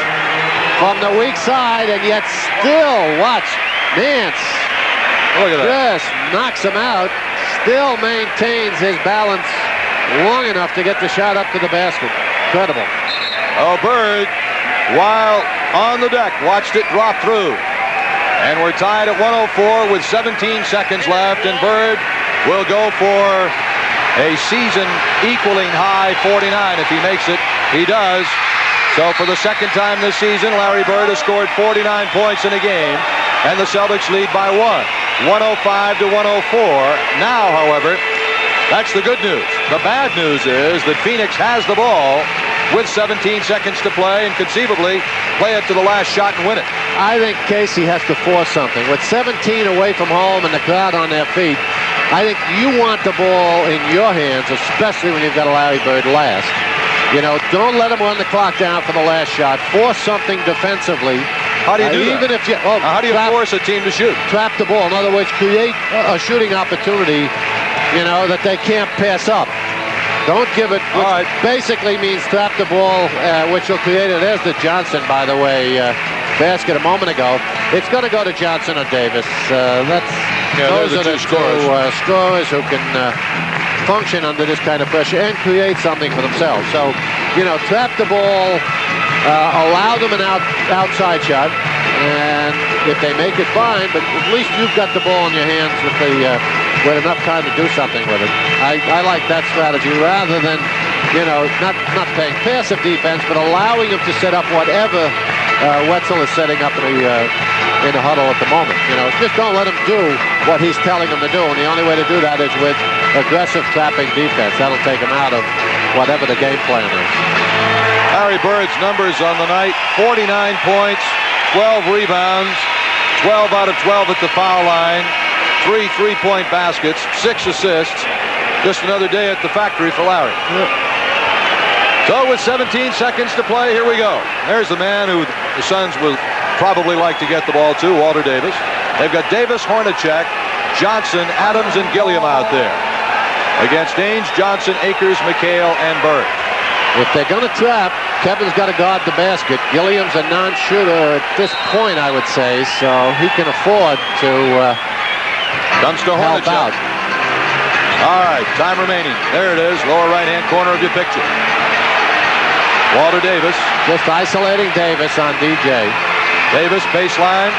from the weak side, and yet still, watch, Nance Look at that. just knocks him out, still maintains his balance long enough to get the shot up to the basket. Incredible. Oh, Bird, while on the deck, watched it drop through. And we're tied at 104 with 17 seconds left, and Bird will go for a season equaling high 49. If he makes it, he does. So for the second time this season, Larry Bird has scored 49 points in a game, and the Celtics lead by 1, 105-104. Now, however, that's the good news. The bad news is that Phoenix has the ball with 17 seconds to play and conceivably play it to the last shot and win it. I think Casey has to force something. With 17 away from home and the crowd on their feet, I think you want the ball in your hands, especially when you've got a Larry Bird last. Don't let him run the clock down for the last shot. Force something defensively. How do you do even that? If you, how do you force a team to shoot? Trap the ball. In other words, create a shooting opportunity, that they can't pass up. Don't give it, which basically means trap the ball, which will create it. There's the Johnson, by the way, basket a moment ago. It's going to go to Johnson or Davis. Those are the two scorers who can function under this kind of pressure and create something for themselves. So, trap the ball, allow them an outside shot, and if they make it, fine, but at least you've got the ball in your hands with enough time to do something with it. I like that strategy rather than, not playing passive defense, but allowing them to set up whatever Wetzel is setting up in the huddle at the moment. Just don't let him do what he's telling them to do, and the only way to do that is with aggressive trapping defense. That'll take him out of whatever the game plan is. Larry Bird's numbers on the night: 49 points, 12 rebounds, 12 out of 12 at the foul line, 3 3-point baskets, 6 assists. Just another day at the factory for Larry. Yep. So with 17 seconds to play, here we go. There's the man who the Suns will probably like to get the ball to, Walter Davis. They've got Davis, Hornacek, Johnson, Adams, and Gilliam out there. Against Ainge, Johnson, Akers, McHale, and Bird. If they're going to trap, Kevin's got to guard the basket. Gilliam's a non-shooter at this point, I would say, so he can afford to help out. All right, time remaining. There it is, lower right-hand corner of your picture. Walter Davis. Just isolating Davis on DJ. Davis, baseline.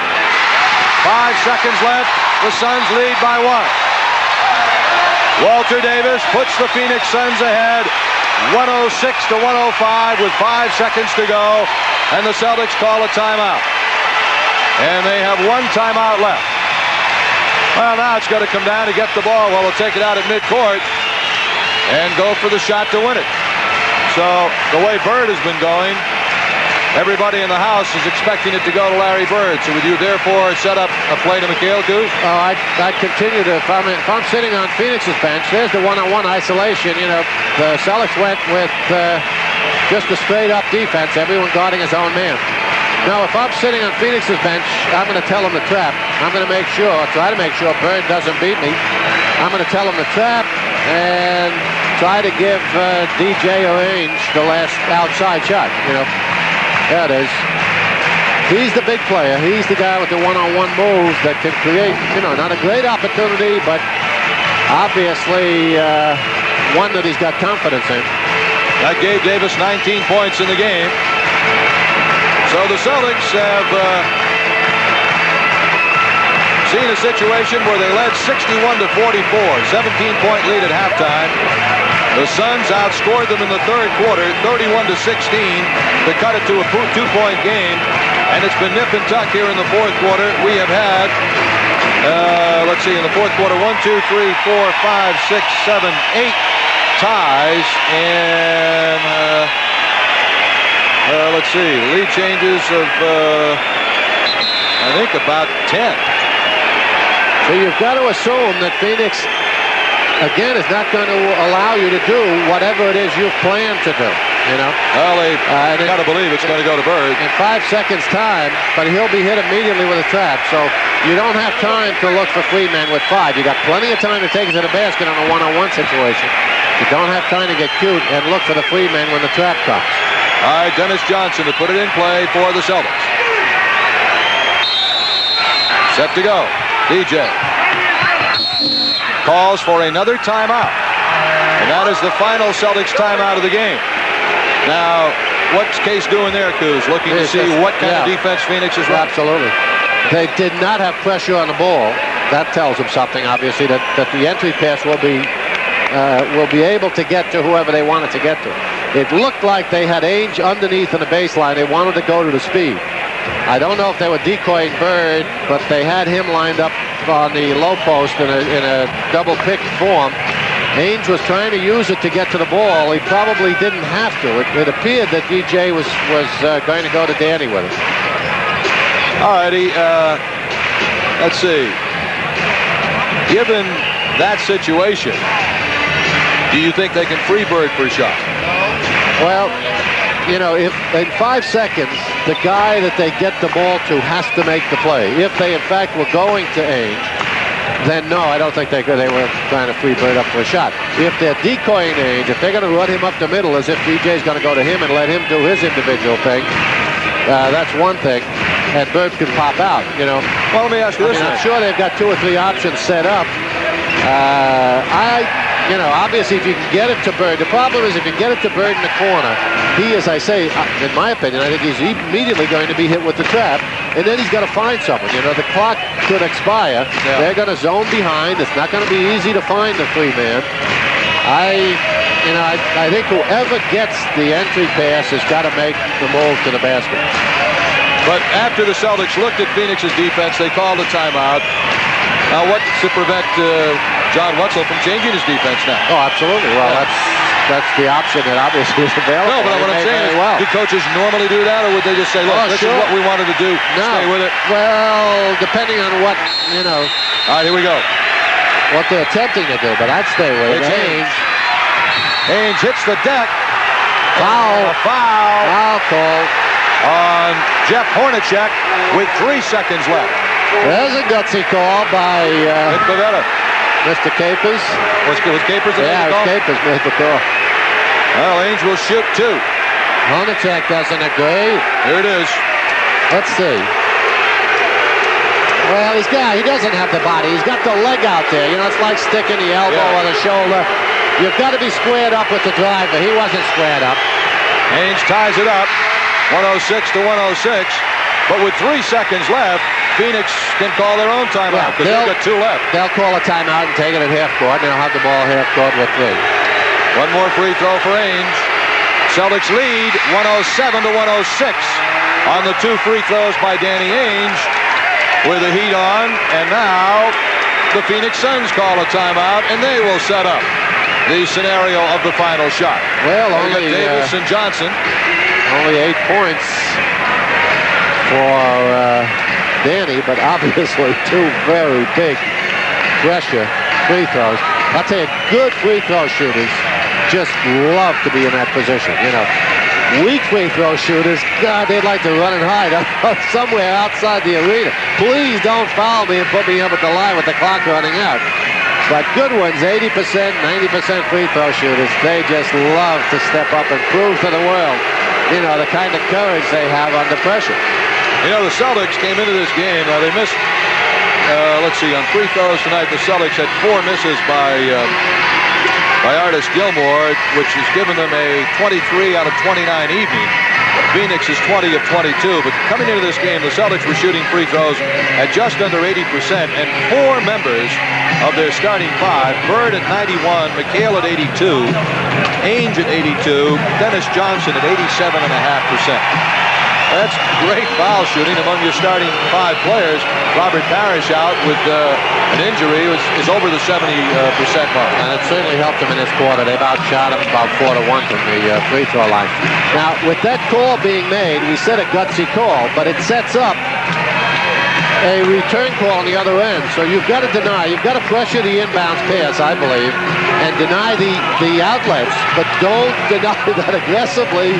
5 seconds left. The Suns lead by 1. Walter Davis puts the Phoenix Suns ahead. 106-105 with 5 seconds to go. And the Celtics call a timeout. And they have 1 timeout left. Well, now it's got to come down to get the ball. Well, they'll take it out at midcourt and go for the shot to win it. So the way Bird has been going, everybody in the house is expecting it to go to Larry Bird. So would you therefore set up a play to McHale, Goose? Oh, I'd continue to. If I'm sitting on Phoenix's bench, there's the one-on-one isolation. The Celtics went with just a straight-up defense, everyone guarding his own man. Now, if I'm sitting on Phoenix's bench, I'm going to tell him to trap. I'm going to try to make sure Bird doesn't beat me. I'm going to tell him to trap and try to give DJ or Ainge the last outside shot. There it is. He's the big player. He's the guy with the one-on-one moves that can create, not a great opportunity, but obviously one that he's got confidence in. That gave Davis 19 points in the game. So the Celtics have seen a situation where they led 61-44, 17-point lead at halftime. The Suns outscored them in the third quarter, 31-16, to cut it to a 2-point game. And it's been nip and tuck here in the fourth quarter. We have had, let's see, in the fourth quarter, 1, 2, 3, 4, 5, 6, 7, 8 ties. And let's see, lead changes of, I think, about 10. So you've got to assume that Phoenix, again, is not going to allow you to do whatever it is you've planned to do, Well, they've got to believe it's going to go to Bird. In 5 seconds' time, but he'll be hit immediately with a trap. So you don't have time to look for free men with 5. You got plenty of time to take it to the basket on a one-on-one situation. You don't have time to get cute and look for the free men when the trap comes. All right, Dennis Johnson to put it in play for the Celtics. Set to go. DJ calls for another timeout. And that is the final Celtics timeout of the game. Now, what's Case doing there, Coos? Looking to see what kind of defense Phoenix is running. Absolutely. They did not have pressure on the ball. That tells them something, obviously, that the entry pass will be able to get to whoever they wanted to get to. It looked like they had Ainge underneath in the baseline. They wanted to go to the speed. I don't know if they were decoying Bird, but they had him lined up on the low post in a double pick form. Ainge was trying to use it to get to the ball. He probably didn't have to. It appeared that DJ was going to go to Danny with it. All righty. Let's see. Given that situation, do you think they can free Bird for a shot? Well, if in 5 seconds, the guy that they get the ball to has to make the play. If they, in fact, were going to Ainge, then no, I don't think they were trying to free Bird up for a shot. If they're decoying Ainge, if they're going to run him up the middle as if DJ's going to go to him and let him do his individual thing, that's one thing. and Bird can pop out, Well, let me ask you this. I'm sure they've got 2 or 3 options set up. Obviously, if you can get it to Bird, the problem is if you get it to Bird in the corner, he, as I say, in my opinion, I think he's immediately going to be hit with the trap, and then he's got to find someone. The clock could expire. Yeah. They're going to zone behind. It's not going to be easy to find the 3-man. I think whoever gets the entry pass has got to make the move to the basket. But after the Celtics looked at Phoenix's defense, they called a timeout. Now, what's to prevent John Wetzel from changing his defense now? Oh, absolutely. Well, that's the option that obviously is available. No, but what I'm saying is, do coaches normally do that, or would they just say, look, this is what we wanted to do, stay with it? Well, depending on what, All right, here we go. What they're attempting to do, but I'd stay with it. Ainge hits the deck. Foul call on Jeff Hornacek with 3 seconds left. There's a gutsy call by Mr. Capers. Was Capers the Yeah, Capers made the call. Well, Ainge will shoot 2. Hornacek doesn't agree. Here it is. Let's see. Well, he doesn't have the body. He's got the leg out there. It's like sticking the elbow or the shoulder. You've got to be squared up with the driver. He wasn't squared up. Ainge ties it up, 106-106. But with 3 seconds left, Phoenix can call their own timeout because they've got 2 left. They'll call a timeout and take it at half court, and they'll have the ball half court with 3. 1 more free throw for Ainge. Celtics lead 107-106 on the 2 free throws by Danny Ainge with the heat on. And now the Phoenix Suns call a timeout, and they will set up the scenario of the final shot. Well, we got Davis and Johnson. Only 8 points for Danny, but obviously 2 very big pressure free throws. I'll tell you, good free throw shooters just love to be in that position. Weak free throw shooters, God, they'd like to run and hide somewhere outside the arena. Please don't foul me and put me up at the line with the clock running out. But good ones, 80%, 90% free throw shooters, they just love to step up and prove to the world, the kind of courage they have under pressure. The Celtics came into this game. They missed, let's see, on free throws tonight, the Celtics had 4 misses by Artis Gilmore, which has given them a 23 out of 29 evening. Phoenix is 20 of 22, but coming into this game, the Celtics were shooting free throws at just under 80%, and 4 members of their starting 5, Bird at 91, McHale at 82, Ainge at 82, Dennis Johnson at 87.5%. That's great foul shooting among your starting 5 players. Robert Parrish out with an injury is over the 70% mark. And it certainly helped him in this quarter. They've outshot him about 4-1 from the free throw line. Now, with that call being made, we said a gutsy call, but it sets up a return call on the other end. So you've got to pressure the inbounds pass, I believe, and deny the outlets, but don't deny that aggressively.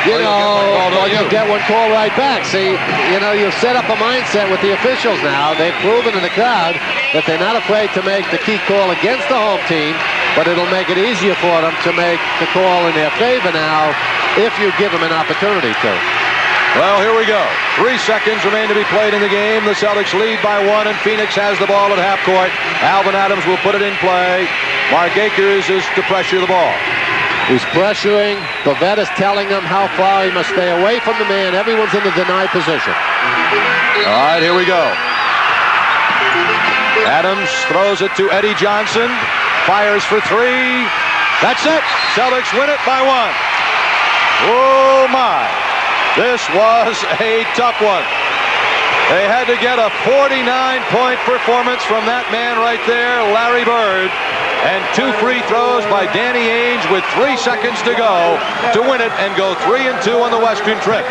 You'll get one call right back. See, you've set up a mindset with the officials now. They've proven to the crowd that they're not afraid to make the key call against the home team, but it'll make it easier for them to make the call in their favor now if you give them an opportunity to. Well, here we go. 3 seconds remain to be played in the game. The Celtics lead by 1, and Phoenix has the ball at half court. Alvin Adams will put it in play. Mark Akers is to pressure the ball. He's pressuring. Pavetta is telling him how far he must stay away from the man. Everyone's in the deny position. All right, here we go. Adams throws it to Eddie Johnson. Fires for 3. That's it. Celtics win it by 1. Oh, my. This was a tough one. They had to get a 49-point performance from that man right there, Larry Bird, and 2 free throws by Danny Ainge with 3 seconds to go to win it and go 3-2 on the Western trip.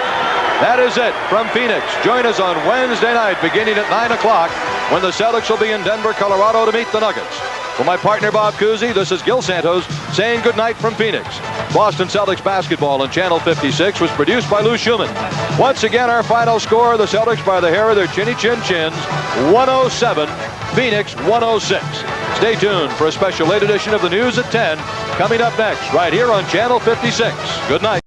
That is it from Phoenix. Join us on Wednesday night beginning at 9 o'clock when the Celtics will be in Denver, Colorado to meet the Nuggets. For my partner, Bob Cousy, this is Gil Santos saying goodnight from Phoenix. Boston Celtics basketball on Channel 56 was produced by Lou Schumann. Once again, our final score, the Celtics by the hair of their chinny chin chins, 107, Phoenix 106. Stay tuned for a special late edition of the news at 10 coming up next right here on Channel 56. Good night.